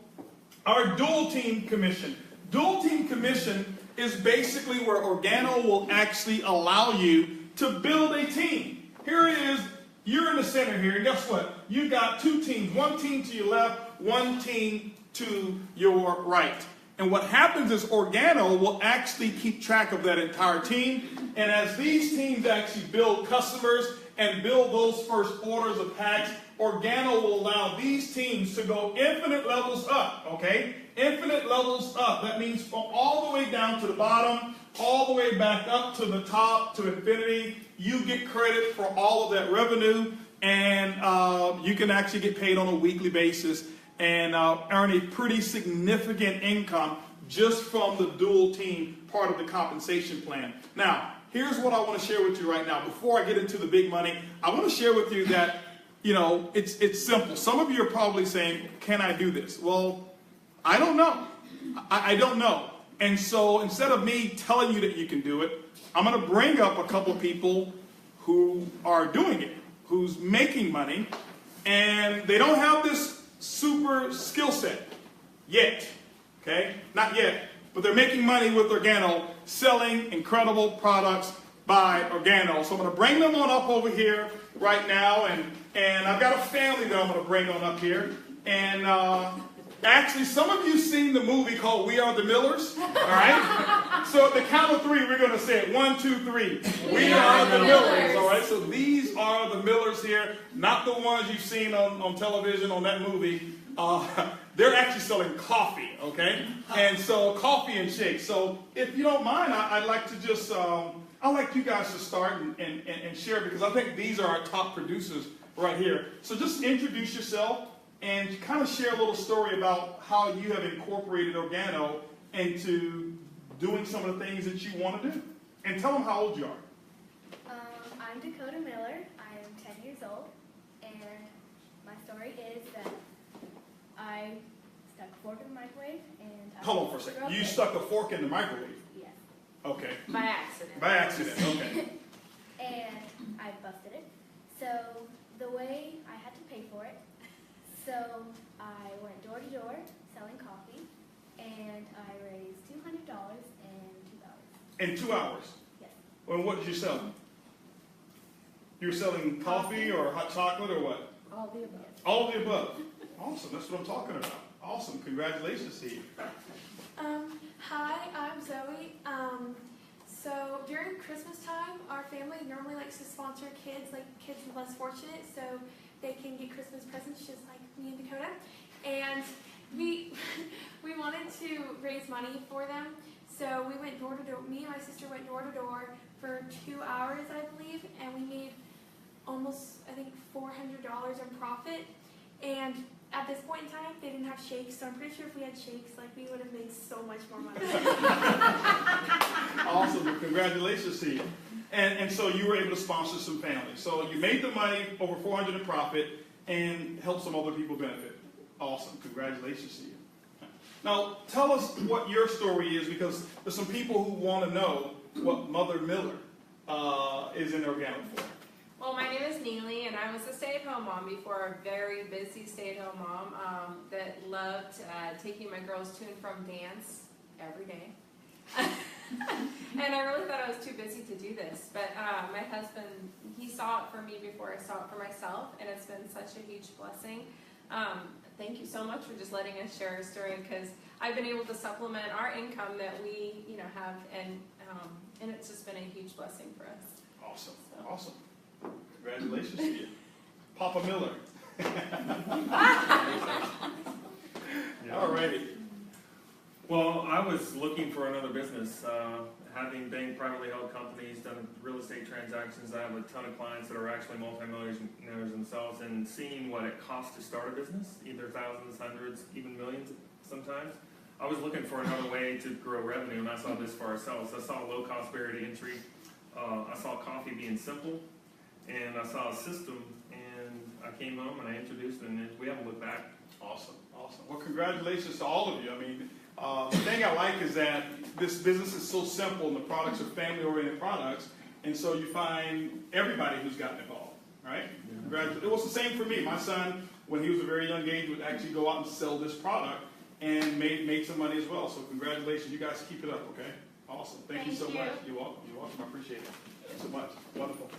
our dual team commission. Dual team commission is basically where Organo will actually allow you to build a team. Here it is. You're in the center here, and guess what? You've got 2 teams. One team to your left, one team to your right. And what happens is Organo will actually keep track of that entire team. And as these teams actually build customers and build those first orders of packs, Organo will allow these teams to go infinite levels up, okay? Infinite levels up. That means from all the way down to the bottom, all the way back up to the top, to infinity. You get credit for all of that revenue, and you can actually get paid on a weekly basis and earn a pretty significant income just from the dual team part of the compensation plan. Now, here's what I want to share with you right now. Before I get into the big money, I want to share with you that, you know, it's simple. Some of you are probably saying, can I do this? Well, I don't know. I don't know. And so instead of me telling you that you can do it, I'm going to bring up a couple of people who are doing it, who's making money, and they don't have this super skill set yet. Okay? Not yet. But they're making money with Organo, selling incredible products by Organo. So I'm going to bring them on up over here right now, and I've got a family that I'm going to bring on up here. And actually, some of you seen the movie called We Are the Millers, all right? So at the count of 3, we're going to say it. 1, 2, 3. We are the Millers, all right? So these are the Millers here, not the ones you've seen on television on that movie. They're actually selling coffee, okay? And so coffee and shakes. So if you don't mind, I'd like to just, I'd like you guys to start and share, because I think these are our top producers right here. So just introduce yourself and kind of share a little story about how you have incorporated Organo into doing some of the things that you want to do. And tell them how old you are. I'm Dakota Miller. I am 10 years old, and my story is that I stuck a fork in the microwave and Hold on for a second. You stuck a fork in the microwave? Yes. Okay. By accident. By accident, okay. And I busted it. So the way I had to pay for it, so I went door to door selling coffee, and I raised $200 in 2 hours. In 2 hours? Yes. Well, what did you sell? You were selling coffee or hot chocolate or what? All the above. All of the above. Awesome. That's what I'm talking about. Awesome. Congratulations to you. Hi, I'm Zoe. So during Christmas time, our family normally likes to sponsor kids, like kids less fortunate, so they can get Christmas presents just like me and Dakota. And we wanted to raise money for them, so we went door to door. Me and my sister went door to door for 2 hours, I believe, and we made almost, I think, $400 in profit. And at this point in time, they didn't have shakes, so I'm pretty sure if we had shakes, like, we would have made so much more money. Awesome. Well, congratulations to you. And so you were able to sponsor some families. So you made the money, over $400 in profit, and helped some other people benefit. Awesome. Congratulations to you. Now, tell us what your story is, because there's some people who want to know what Mother Miller is in organic for. Well, my name is Neely, and I was a stay-at-home mom before, a very busy stay-at-home mom that loved taking my girls to and from dance every day. And I really thought I was too busy to do this, but my husband, he saw it for me before I saw it for myself, and it's been such a huge blessing. Thank you so much for just letting us share our story, because I've been able to supplement our income that we, have, and it's just been a huge blessing for us. Awesome, So. awesome. Congratulations to you. Papa Miller. All righty. Well, I was looking for another business. Having been privately held companies, done real estate transactions, I have a ton of clients that are actually multimillionaires themselves, and seeing what it costs to start a business, either thousands, hundreds, even millions sometimes, I was looking for another way to grow revenue, and I saw this for ourselves. I saw low cost barrier to entry. I saw coffee being simple, and I saw a system, and I came home and I introduced it, and we haven't looked back. Awesome, awesome. Well, congratulations to all of you. I mean, the thing I like is that this business is so simple, and the products are family-oriented products, and so you find everybody who's gotten involved, right? It was the same for me. My son, when he was a very young age, would actually go out and sell this product and made some money as well. So congratulations. You guys keep it up, okay? Awesome. Thank you so much. You're welcome. You're welcome. I appreciate it. Thank you so much. Wonderful.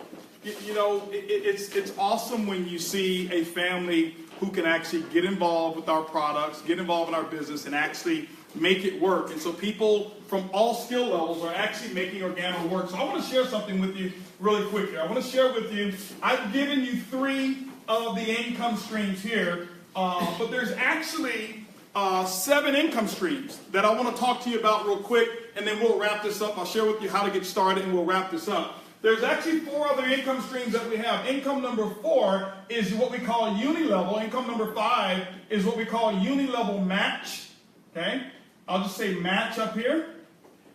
It's awesome when you see a family who can actually get involved with our products, get involved in our business, and actually make it work. And so people from all skill levels are actually making Organo work. So I want to share something with you really quick here. I want to share with you, I've given you 3 of the income streams here, but there's actually 7 income streams that I want to talk to you about real quick, and then we'll wrap this up. I'll share with you how to get started, and we'll wrap this up. There's actually 4 other income streams that we have. Income number 4 is what we call uni-level. Income number 5 is what we call uni-level match. Okay? I'll just say match up here.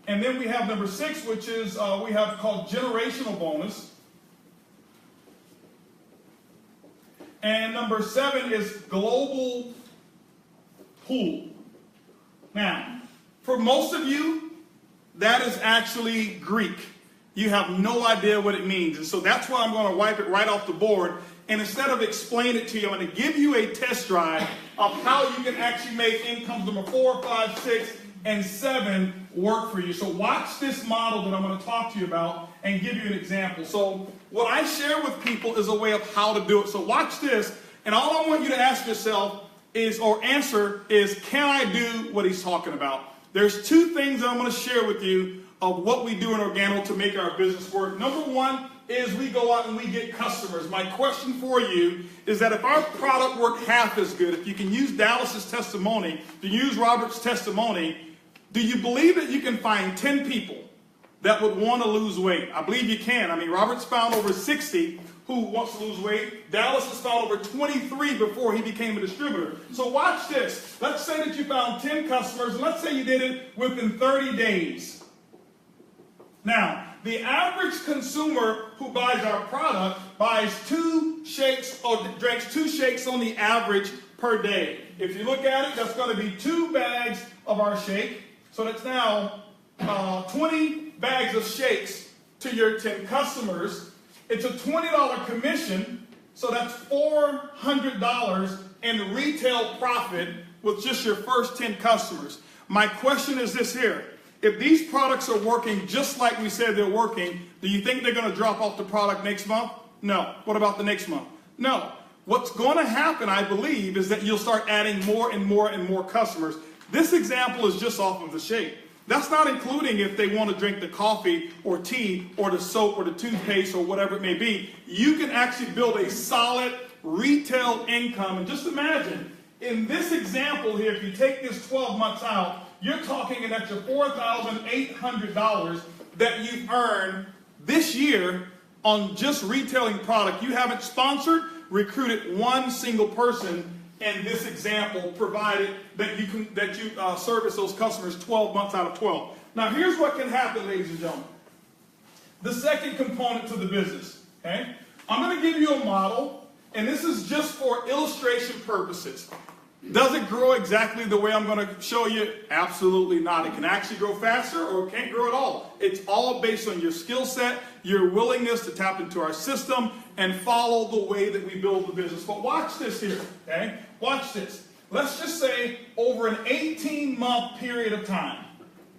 And then we have number 6, which is we have called generational bonus. And number 7 is global pool. Now, for most of you, that is actually Greek. You have no idea what it means. And so that's why I'm going to wipe it right off the board. And instead of explain it to you, I'm going to give you a test drive of how you can actually make incomes number 4, 5, 6, and 7 work for you. So watch this model that I'm going to talk to you about and give you an example. So what I share with people is a way of how to do it. So watch this. And all I want you to ask yourself is, or answer is, can I do what he's talking about? There's 2 things that I'm going to share with you of what we do in Organo to make our business work. Number 1 is we go out and we get customers. My question for you is that if our product worked half as good, if you can use Dallas's testimony, to use Robert's testimony, do you believe that you can find 10 people that would want to lose weight? I believe you can. I mean, Robert's found over 60 who wants to lose weight. Dallas has found over 23 before he became a distributor. So watch this. Let's say that you found 10 customers, and let's say you did it within 30 days. Now, the average consumer who buys our product buys 2 shakes or drinks 2 shakes on the average per day. If you look at it, that's going to be 2 bags of our shake. So that's now 20 bags of shakes to your 10 customers. It's a $20 commission, so that's $400 in retail profit with just your first 10 customers. My question is this here. If these products are working just like we said they're working, do you think they're going to drop off the product next month? No. What about the next month? No. What's going to happen, I believe, is that you'll start adding more and more and more customers. This example is just off of the shake. That's not including if they want to drink the coffee or tea or the soap or the toothpaste or whatever it may be. You can actually build a solid retail income. And just imagine, in this example here, if you take this 12 months out, you're talking an extra $4,800 that you've earned this year on just retailing product. You haven't sponsored, recruited one single person in this example, provided that you service those customers 12 months out of 12. Now, here's what can happen, ladies and gentlemen. The second component to the business, okay? I'm going to give you a model, and this is just for illustration purposes. Does it grow exactly the way I'm going to show you? Absolutely not. It can actually grow faster or it can't grow at all. It's all based on your skill set, your willingness to tap into our system and follow the way that we build the business. But watch this here, okay? Watch this. Let's just say over an 18-month period of time.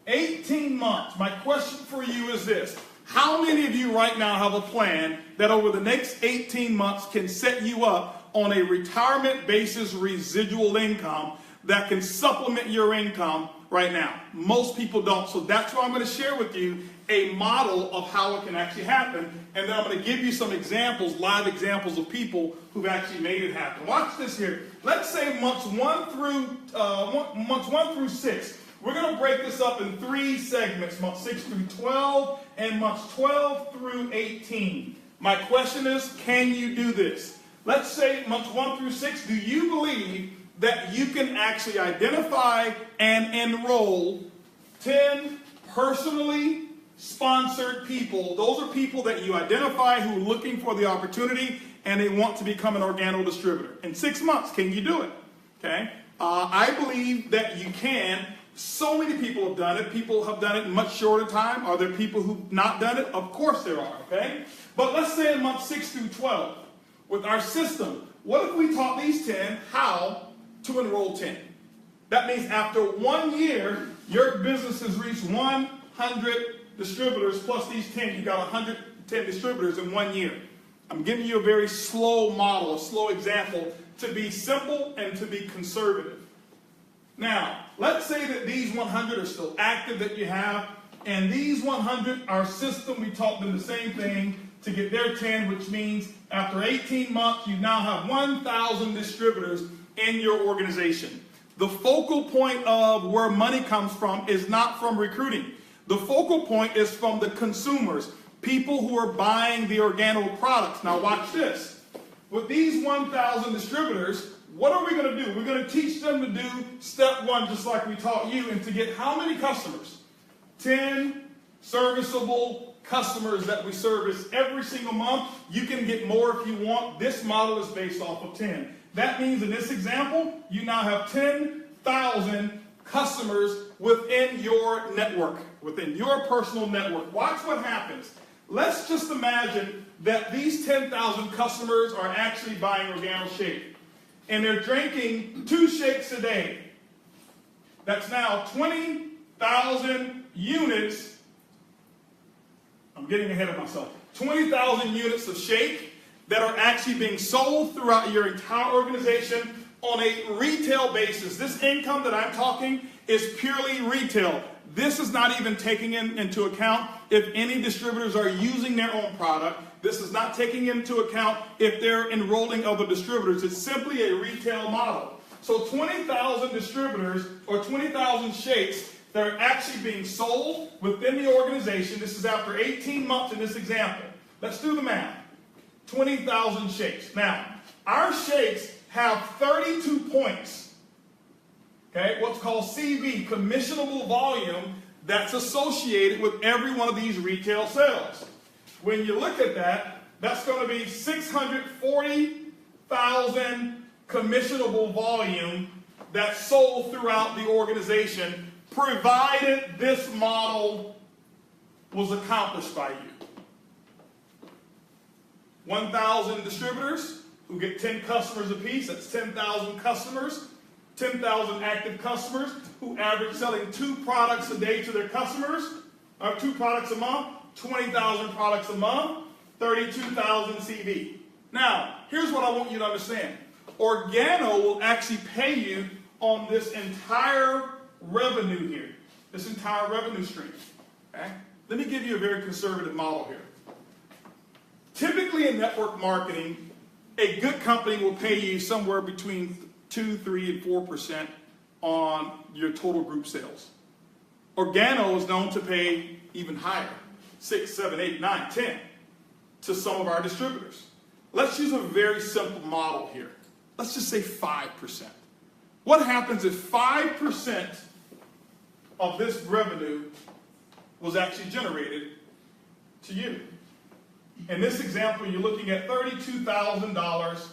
18 months. My question for you is this. How many of you right now have a plan that over the next 18 months can set you up on a retirement basis residual income that can supplement your income right now? Most people don't. So that's why I'm going to share with you a model of how it can actually happen. And then I'm going to give you some examples, live examples of people who've actually made it happen. Watch this here. Let's say months 1 through 6. We're going to break this up in 3 segments, months 6 through 12 and months 12 through 18. My question is, can you do this? Let's say months 1 through 6, do you believe that you can actually identify and enroll 10 personally sponsored people? Those are people that you identify who are looking for the opportunity and they want to become an organo distributor. In 6 months, can you do it? Okay. I believe that you can. So many people have done it. People have done it in much shorter time. Are there people who've not done it? Of course there are, okay? But let's say in months 6 through 12, with our system, what if we taught these 10 how to enroll 10? That means after 1 year, your business has reached 100 distributors, plus these 10, you got 110 distributors in 1 year. I'm giving you a very slow model, a slow example, to be simple and to be conservative. Now, let's say that these 100 are still active that you have, and these 100, our system, we taught them the same thing to get their 10, which means after 18 months, you now have 1,000 distributors in your organization. The focal point of where money comes from is not from recruiting. The focal point is from the consumers, people who are buying the organo products. Now watch this. With these 1,000 distributors, what are we going to do? We're going to teach them to do step 1, just like we taught you, and to get how many customers? 10 serviceable customers that we service every single month. You can get more if you want. This model is based off of 10. That means in this example, you now have 10,000 customers within your network, within your personal network. Watch what happens. Let's just imagine that these 10,000 customers are actually buying organo shake, and they're drinking 2 shakes a day. That's now 20,000 units. I'm getting ahead of myself. 20,000 units of shake that are actually being sold throughout your entire organization on a retail basis. This income that I'm talking is purely retail. This is not even taking into account if any distributors are using their own product. This is not taking into account if they're enrolling other distributors. It's simply a retail model. So 20,000 distributors or 20,000 shakes that are actually being sold within the organization. This is after 18 months in this example. Let's do the math. 20,000 shakes. Now, our shakes have 32 points. Okay, what's called CV, commissionable volume, that's associated with every one of these retail sales. When you look at that, that's going to be 640,000 commissionable volume that's sold throughout the organization, provided this model was accomplished by you. 1,000 distributors who get 10 customers apiece, that's 10,000 customers. 10,000 active customers who average selling 2 products a day to their customers, or 2 products a month, 20,000 products a month, 32,000 CV. Now, here's what I want you to understand. Organo will actually pay you on this entire revenue here, this entire revenue stream. Okay? Let me give you a very conservative model here. Typically in network marketing, a good company will pay you somewhere between 2, 3, and 4% on your total group sales. Organo is known to pay even higher, 6, 7, 8, 9, 10 to some of our distributors. Let's use a very simple model here. Let's just say 5%. What happens if 5% of this revenue was actually generated to you? In this example, you're looking at $32,000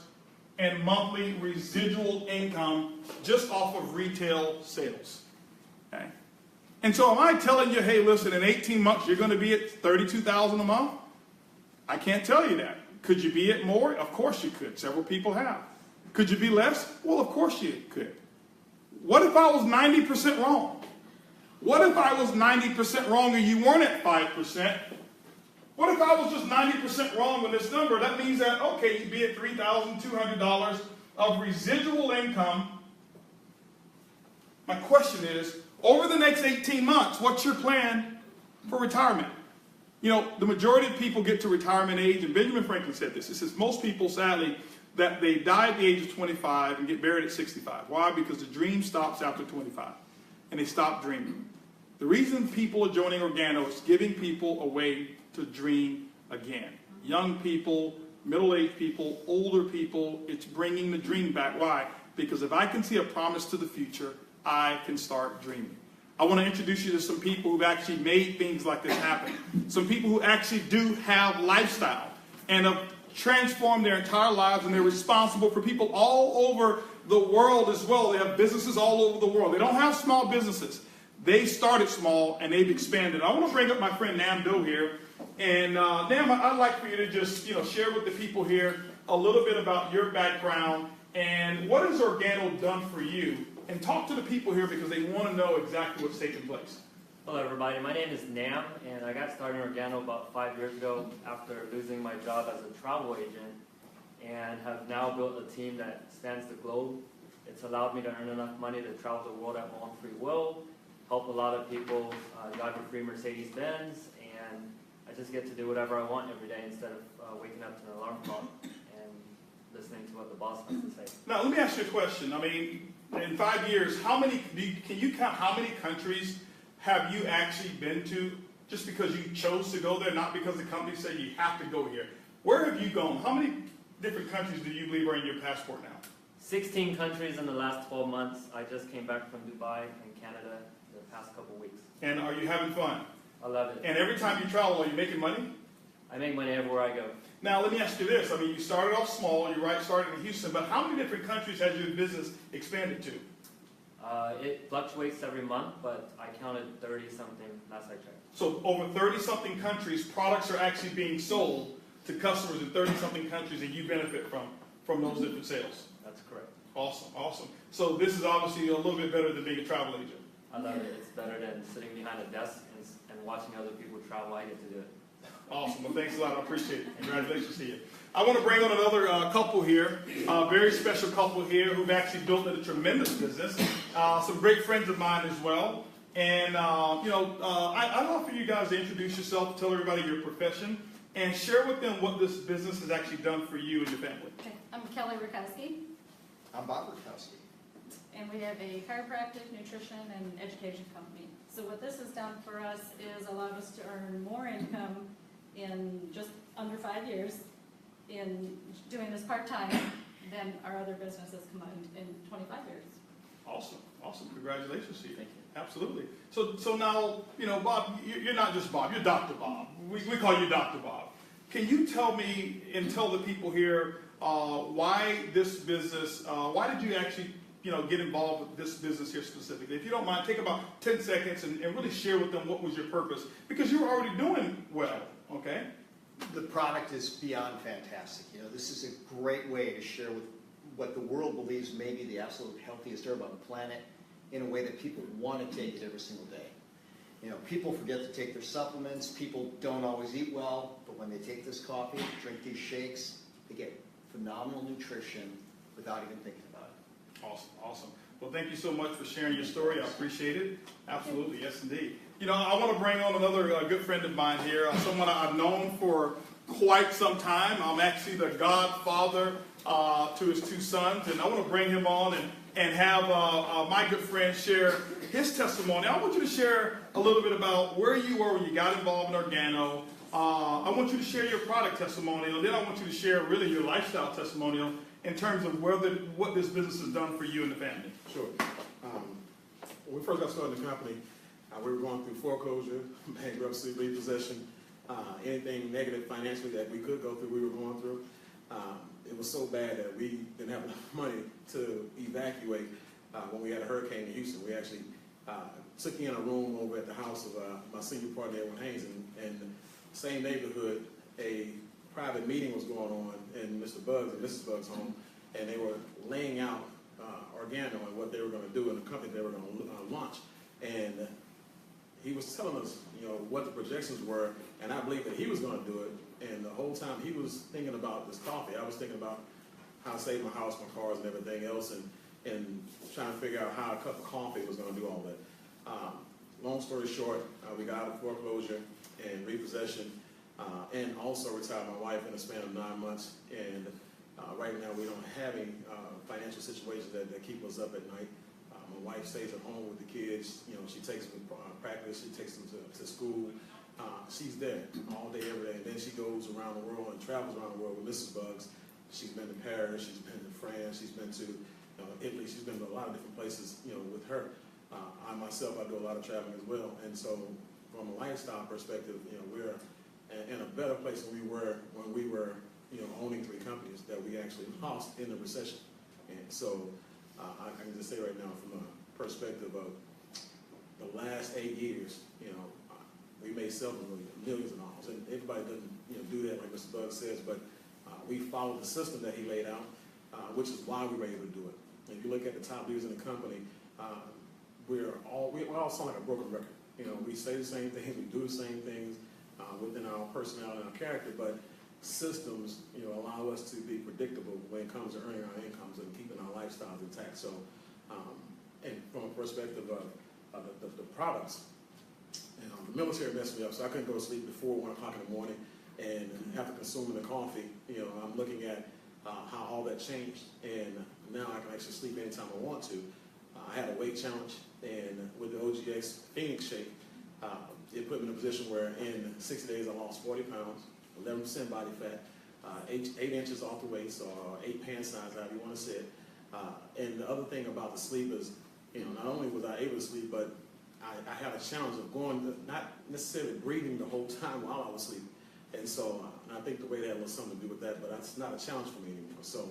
and monthly residual income just off of retail sales. Okay? And so am I telling you, hey, listen, in 18 months, you're going to be at $32,000 a month? I can't tell you that. Could you be at more? Of course you could. Several people have. Could you be less? Well, of course you could. What if I was 90% wrong? What if I was 90% wrong and you weren't at 5%? What if I was just 90% wrong with this number? That means that, okay, you'd be at $3,200 of residual income. My question is, over the next 18 months, what's your plan for retirement? You know, the majority of people get to retirement age, and Benjamin Franklin said this. He says most people, sadly, that they die at the age of 25 and get buried at 65. Why? Because the dream stops after 25, and they stop dreaming. The reason people are joining Organo is giving people a way to dream again. Young people, middle-aged people, older people, it's bringing the dream back. Why? Because if I can see a promise to the future, I can start dreaming. I want to introduce you to some people who've actually made things like this happen. Some people who actually do have lifestyle and have transformed their entire lives, and they're responsible for people all over the world as well. They have businesses all over the world. They don't have small businesses. They started small and they've expanded. I want to bring up my friend Nam Do here. And Nam, I'd like for you to just share with the people here a little bit about your background and what has Organo done for you. And talk to the people here because they want to know exactly what's taking place. Hello everybody, my name is Nam, and I got started in Organo about 5 years ago after losing my job as a travel agent, and have now built a team that spans the globe. It's allowed me to earn enough money to travel the world at my own free will, help a lot of people drive a free Mercedes-Benz, and I just get to do whatever I want every day instead of waking up to an alarm clock and listening to what the boss has to say. Now, let me ask you a question. I mean, in 5 years, can you count how many countries have you actually been to just because you chose to go there, not because the company said you have to go here? Where have you gone? How many different countries do you believe are in your passport now? 16 countries in the last 12 months. I just came back from Dubai and Canada the past couple weeks. And are you having fun? I love it. And every time you travel, are you making money? I make money everywhere I go. Now, let me ask you this. I mean, you started off small, you're right, started in Houston, but how many different countries has your business expanded to? It fluctuates every month, but I counted 30-something last I checked. So over 30-something countries, products are actually being sold to customers in 30-something countries, and you benefit from those different sales. That's correct. Awesome, awesome. So this is obviously a little bit better than being a travel agent. I love it. It's better than sitting behind a desk and watching other people travel. I get to do it. Awesome. Well, thanks a lot. I appreciate it. Congratulations to you. I want to bring on another couple here, a very special couple here who've actually built a tremendous business. Some great friends of mine as well. And, I'd love for you guys to introduce yourself, tell everybody your profession, and share with them what this business has actually done for you and your family. Okay, I'm Kelly Rakowski, I'm Bob Rakowski. and we have a chiropractic, nutrition, and education company. So what this has done for us is allowed us to earn more income in just under 5 years in doing this part-time than our other businesses combined in 25 years. Awesome, awesome. Congratulations to you. Thank you. Absolutely. So now, Bob, you're not just Bob, you're Dr. Bob. We call you Dr. Bob. Can you tell me and tell the people here why this business, why did you actually, get involved with this business here specifically? If you don't mind, take about 10 seconds and really share with them what was your purpose, because you were already doing well, okay? The product is beyond fantastic. This is a great way to share with what the world believes may be the absolute healthiest herb on the planet in a way that people want to take it every single day. People forget to take their supplements. People don't always eat well, but when they take this coffee, drink these shakes, they get phenomenal nutrition without even thinking about it. Awesome, awesome. Well, thank you so much for sharing your story. I appreciate it. Absolutely, yes indeed. I want to bring on another good friend of mine here, someone I've known for quite some time. I'm actually the godfather to his two sons, and I want to bring him on and have my good friend share his testimony. I want you to share a little bit about where you were when you got involved in Organo. I want you to share your product testimonial, and then I want you to share really your lifestyle testimonial in terms of what this business has done for you and the family. Sure. When we first got started in the company, we were going through foreclosure, bankruptcy, repossession, anything negative financially that we could go through, we were going through. it was so bad that we didn't have enough money to evacuate when we had a hurricane in Houston. We actually took in a room over at the house of my senior partner, Edwin Haynes, and same neighborhood, a private meeting was going on in Mr. Bugs and Mrs. Bugs' home, and they were laying out Organo and what they were going to do and the company they were going to launch. And he was telling us, what the projections were, and I believe that he was going to do it. And the whole time he was thinking about this coffee, I was thinking about how to save my house, my cars, and everything else, and trying to figure out how a cup of coffee was going to do all that. Long story short, we got out of foreclosure and repossession, and also retired my wife in a span of 9 months. And right now we don't have any financial situations that keep us up at night. My wife stays at home with the kids. She takes them to practice, she takes them to school. She's there all day, every day. And then she goes around the world and travels around the world with Mrs. Bugs. She's been to Paris, she's been to France, she's been to Italy, she's been to a lot of different places, with her. I myself, I do a lot of traveling as well. And so from a lifestyle perspective, we're in a better place than we were when we were, owning 3 companies that we actually lost in the recession. And so I can just say right now, from a perspective of the last 8 years, we made several millions of dollars. And everybody doesn't, do that like Mr. Bugg says, but we followed the system that he laid out, which is why we were able to do it. If you look at the top leaders in the company, we all sound like a broken record. We say the same thing, we do the same things within our personality and our character, but systems, allow us to be predictable when it comes to earning our incomes and keeping our lifestyles intact. So, and from a perspective of the products, the military messed me up, so I couldn't go to sleep before 1 o'clock in the morning. And after consuming the coffee, I'm looking at how all that changed, and now I can actually sleep anytime I want to. I had a weight challenge, and with the OGX Phoenix Shake, it put me in a position where in 60 days I lost 40 pounds, 11% body fat, 8 inches off the waist, or 8 pant size, however you want to say it. And the other thing about the sleep is, not only was I able to sleep, but I had a challenge of not necessarily breathing the whole time while I was sleeping. And so I think the way that was something to do with that, but that's not a challenge for me anymore. So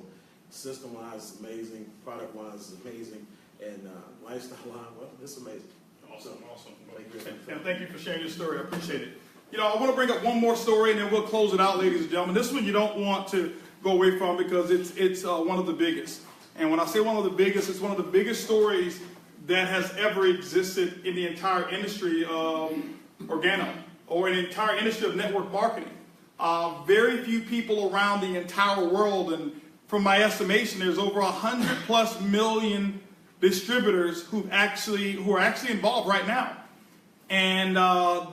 system-wise, it's amazing. Product-wise, it's amazing. And lifestyle-wise, well, it's amazing. Awesome. And thank you for sharing your story. I appreciate it. I want to bring up one more story, and then we'll close it out, ladies and gentlemen. This one you don't want to go away from because it's one of the biggest. And when I say one of the biggest, it's one of the biggest stories that has ever existed in the entire industry of Organo, or in the entire industry of network marketing. Very few people around the entire world, and from my estimation, there's over 100+ million distributors who are actually involved right now. And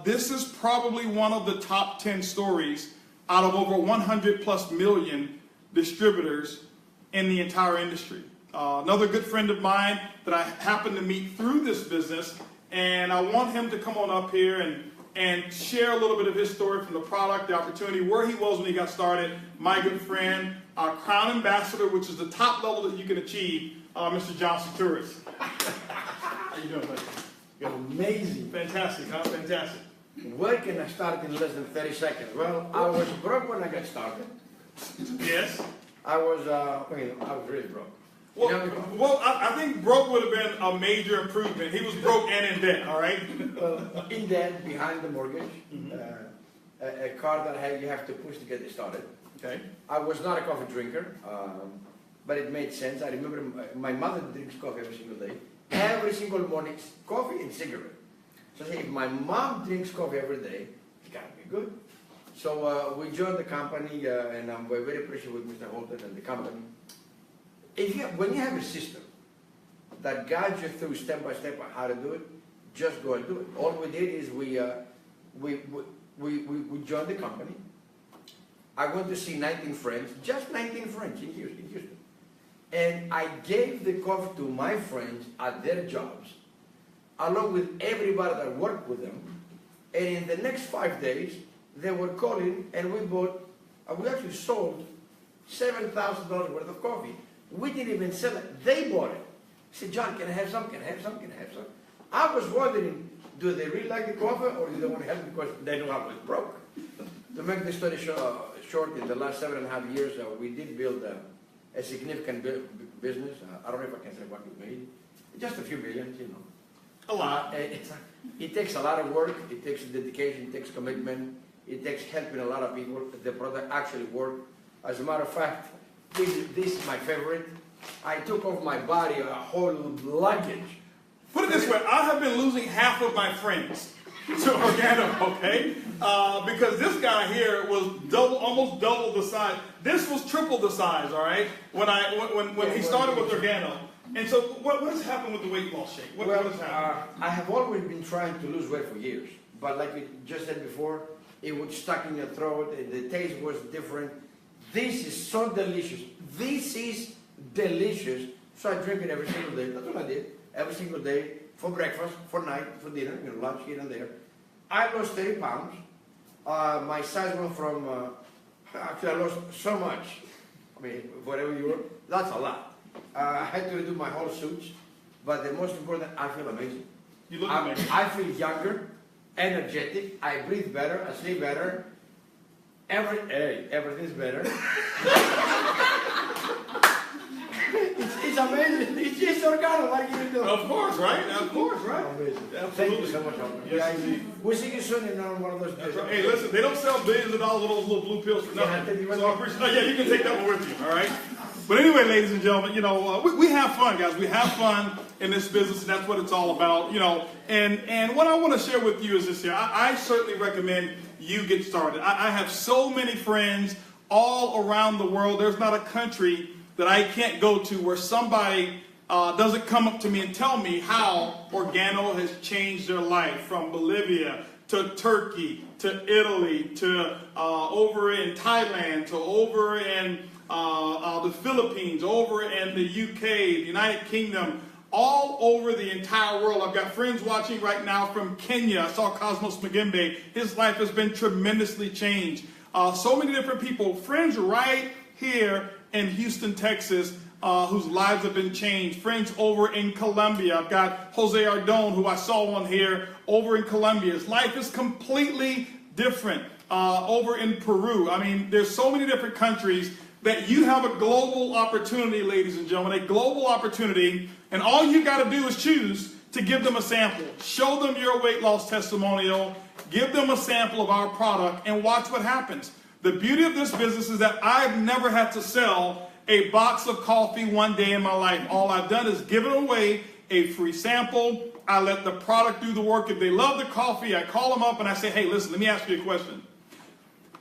this is probably one of the top 10 stories out of over 100+ million distributors in the entire industry. Another good friend of mine that I happened to meet through this business, and I want him to come on up here and share a little bit of his story from the product, the opportunity, where he was when he got started. My good friend, our Crown Ambassador, which is the top level that you can achieve, Mr. John Saturis. How you doing, buddy? Amazing. Fantastic, huh? Fantastic. Where can I start in less than 30 seconds? Well, I was broke when I got started. Yes? I was really broke. Well, I think broke would have been a major improvement. He was broke and in debt, all right? Well, in debt, behind the mortgage, a car that you have to push to get it started. Okay. I was not a coffee drinker, but it made sense. I remember my mother drinks coffee every single day. Every single morning, coffee and cigarette. So I said, if my mom drinks coffee every day, it's got to be good. So we joined the company, and I'm very appreciative with Mr. Holton and the company. When you have a system that guides you through step by step on how to do it, just go and do it. All we did is we joined the company. I went to see 19 friends, just 19 friends in Houston. And I gave the coffee to my friends at their jobs, along with everybody that worked with them. And in the next 5 days, they were calling, and we actually sold $7,000 worth of coffee. We didn't even sell it. They bought it. I said, John, can I have some? Can I have some? Can I have some? I was wondering, do they really like the coffee, or do they want to have it because they know I was broke? To make the story short, in the last 7.5 years, we did build a significant business. I don't know if I can say what we made. Just a few millions, you know. A lot. It takes a lot of work. It takes dedication. It takes commitment. It takes helping a lot of people. The product actually works. As a matter of fact, this is my favorite. I took off my body a whole luggage. Put it this way, I have been losing half of my friends to Organo, okay? Because this guy here was almost double the size. This was triple the size, all right? When he started with Organo. And so what has happened with the weight loss shake? What has happened? I have always been trying to lose weight for years. But like you just said before, it was stuck in your throat. The taste was different. This is so delicious. This is delicious. So I drink it every single day. That's what I did. Every single day, for breakfast, for night, for dinner, lunch here and there. I lost 30 pounds. My size went from, actually I lost so much. I mean, whatever you were, that's a lot. I had to redo my whole suits, but the most important, I feel amazing. You look amazing. I feel younger, energetic, I breathe better, I sleep better. Everything's better. It's amazing. It's just Organo. What are you doing? Of course, right? Of course, right? Amazing. Absolutely. Thank you so much, Holton. Yes, indeed. We'll see you soon in one of those That's days. right. Hey, listen, they don't sell billions of dollars of those little blue pills for Can I nothing. take you with So I me? appreciate. Oh, yeah, you can take that one with you. All right. But anyway, ladies and gentlemen, we have fun, guys. We have fun in this business, and that's what it's all about. And what I want to share with you is this here. I certainly recommend you get started. I have so many friends all around the world. There's not a country that I can't go to where somebody doesn't come up to me and tell me how Organo has changed their life, from Bolivia to Turkey to Italy to over in Thailand to over in the Philippines, over in the UK, the United Kingdom, all over the entire world. I've got friends watching right now from Kenya. I saw Cosmos Magembe. His life has been tremendously changed. So many different people, friends right here in Houston, Texas, whose lives have been changed. Friends over in Colombia. I've got Jose Ardon, who I saw on here, over in Colombia. His life is completely different. Over in Peru. I mean, there's so many different countries that you have a global opportunity, ladies and gentlemen, a global opportunity, and all you got to do is choose to give them a sample. Show them your weight loss testimonial, give them a sample of our product, and watch what happens. The beauty of this business is that I've never had to sell a box of coffee one day in my life. All I've done is give it away, a free sample. I let the product do the work. If they love the coffee, I call them up and I say, hey, listen, let me ask you a question.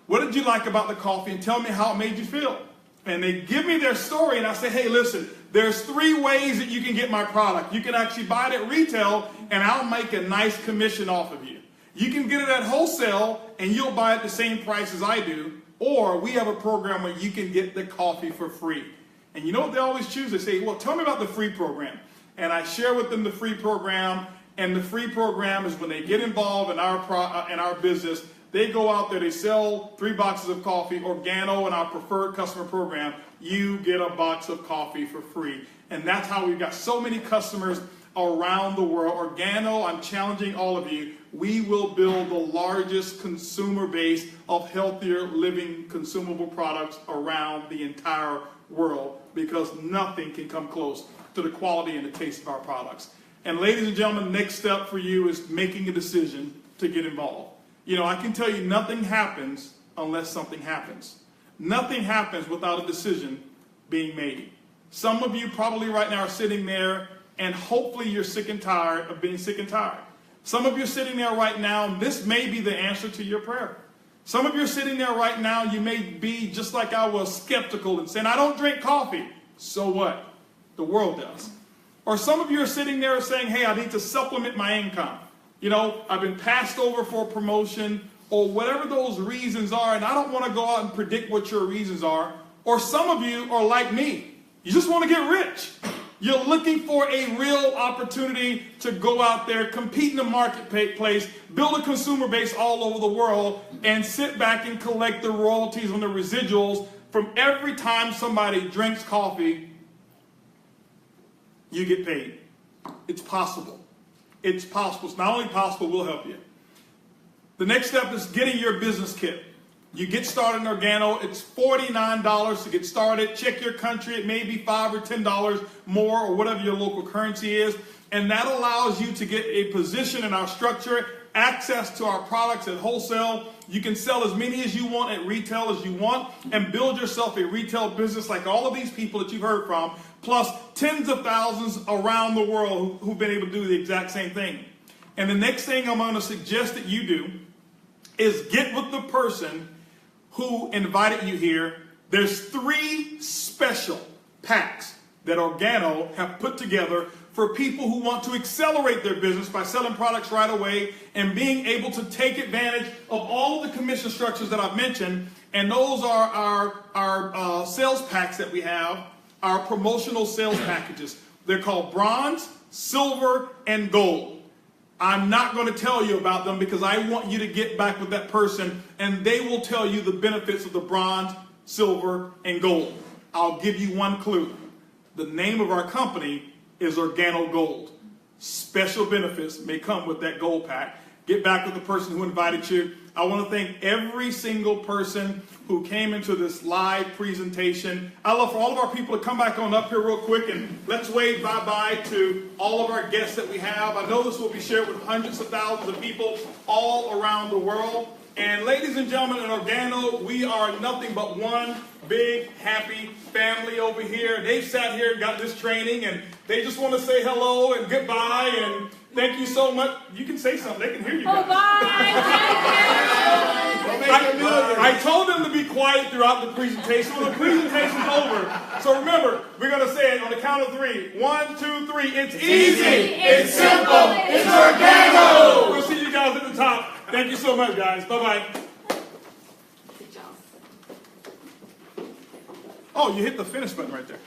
What did you like about the coffee? And tell me how it made you feel. And they give me their story, and I say, hey, listen, there's 3 ways that you can get my product. You can actually buy it at retail, and I'll make a nice commission off of you. You can get it at wholesale, and you'll buy it the same price as I do. Or we have a program where you can get the coffee for free. And you know what they always choose? They say, well, tell me about the free program. And I share with them the free program, and the free program is when they get involved in our business. They go out there, they sell 3 boxes of coffee, Organo in our preferred customer program. You get a box of coffee for free. And that's how we've got so many customers around the world. Organo, I'm challenging all of you, we will build the largest consumer base of healthier living consumable products around the entire world, because nothing can come close to the quality and the taste of our products. And ladies and gentlemen, the next step for you is making a decision to get involved. I can tell you nothing happens unless something happens. Nothing happens without a decision being made. Some of you probably right now are sitting there, and hopefully you're sick and tired of being sick and tired. Some of you are sitting there right now, and this may be the answer to your prayer. Some of you are sitting there right now, you may be just like I was, skeptical and saying, I don't drink coffee. So what? The world does. Or some of you are sitting there saying, hey, I need to supplement my income. I've been passed over for a promotion, or whatever those reasons are, and I don't want to go out and predict what your reasons are. Or some of you are like me. You just want to get rich. You're looking for a real opportunity to go out there, compete in the marketplace, build a consumer base all over the world, and sit back and collect the royalties on the residuals from every time somebody drinks coffee. You get paid. It's possible. It's possible. It's not only possible, we'll help you. The next step is getting your business kit. You get started in Organo. It's $49 to get started. Check your country. It may be $5 or $10 more or whatever your local currency is. And that allows you to get a position in our structure, access to our products at wholesale. You can sell as many as you want at retail as you want and build yourself a retail business like all of these people that you've heard from, plus tens of thousands around the world who've been able to do the exact same thing. And the next thing I'm going to suggest that you do is get with the person who invited you here. There's 3 special packs that Organo have put together for people who want to accelerate their business by selling products right away and being able to take advantage of all of the commission structures that I've mentioned. And those are our sales packs that we have, our promotional sales packages. They're called bronze, silver, and gold. I'm not going to tell you about them because I want you to get back with that person and they will tell you the benefits of the bronze, silver, and gold. I'll give you one clue. The name of our company is Organo Gold. Special benefits may come with that gold pack. Get back with the person who invited you. I want to thank every single person who came into this live presentation. I'd love for all of our people to come back on up here real quick and let's wave bye-bye to all of our guests that we have. I know this will be shared with hundreds of thousands of people all around the world. And ladies and gentlemen, in Organo, we are nothing but one big, happy family over here. They've sat here and got this training, and they just want to say hello and goodbye, and thank you so much. You can say something. They can hear you guys. Oh, bye! I told them to be quiet throughout the presentation. Well, the presentation's over. So remember, we're going to say it on the count of 3. 1, 2, 3. It's easy. It's simple. It's Organo. We'll see you guys at the top. Thank you so much, guys. Bye-bye. Good job. Oh, you hit the finish button right there.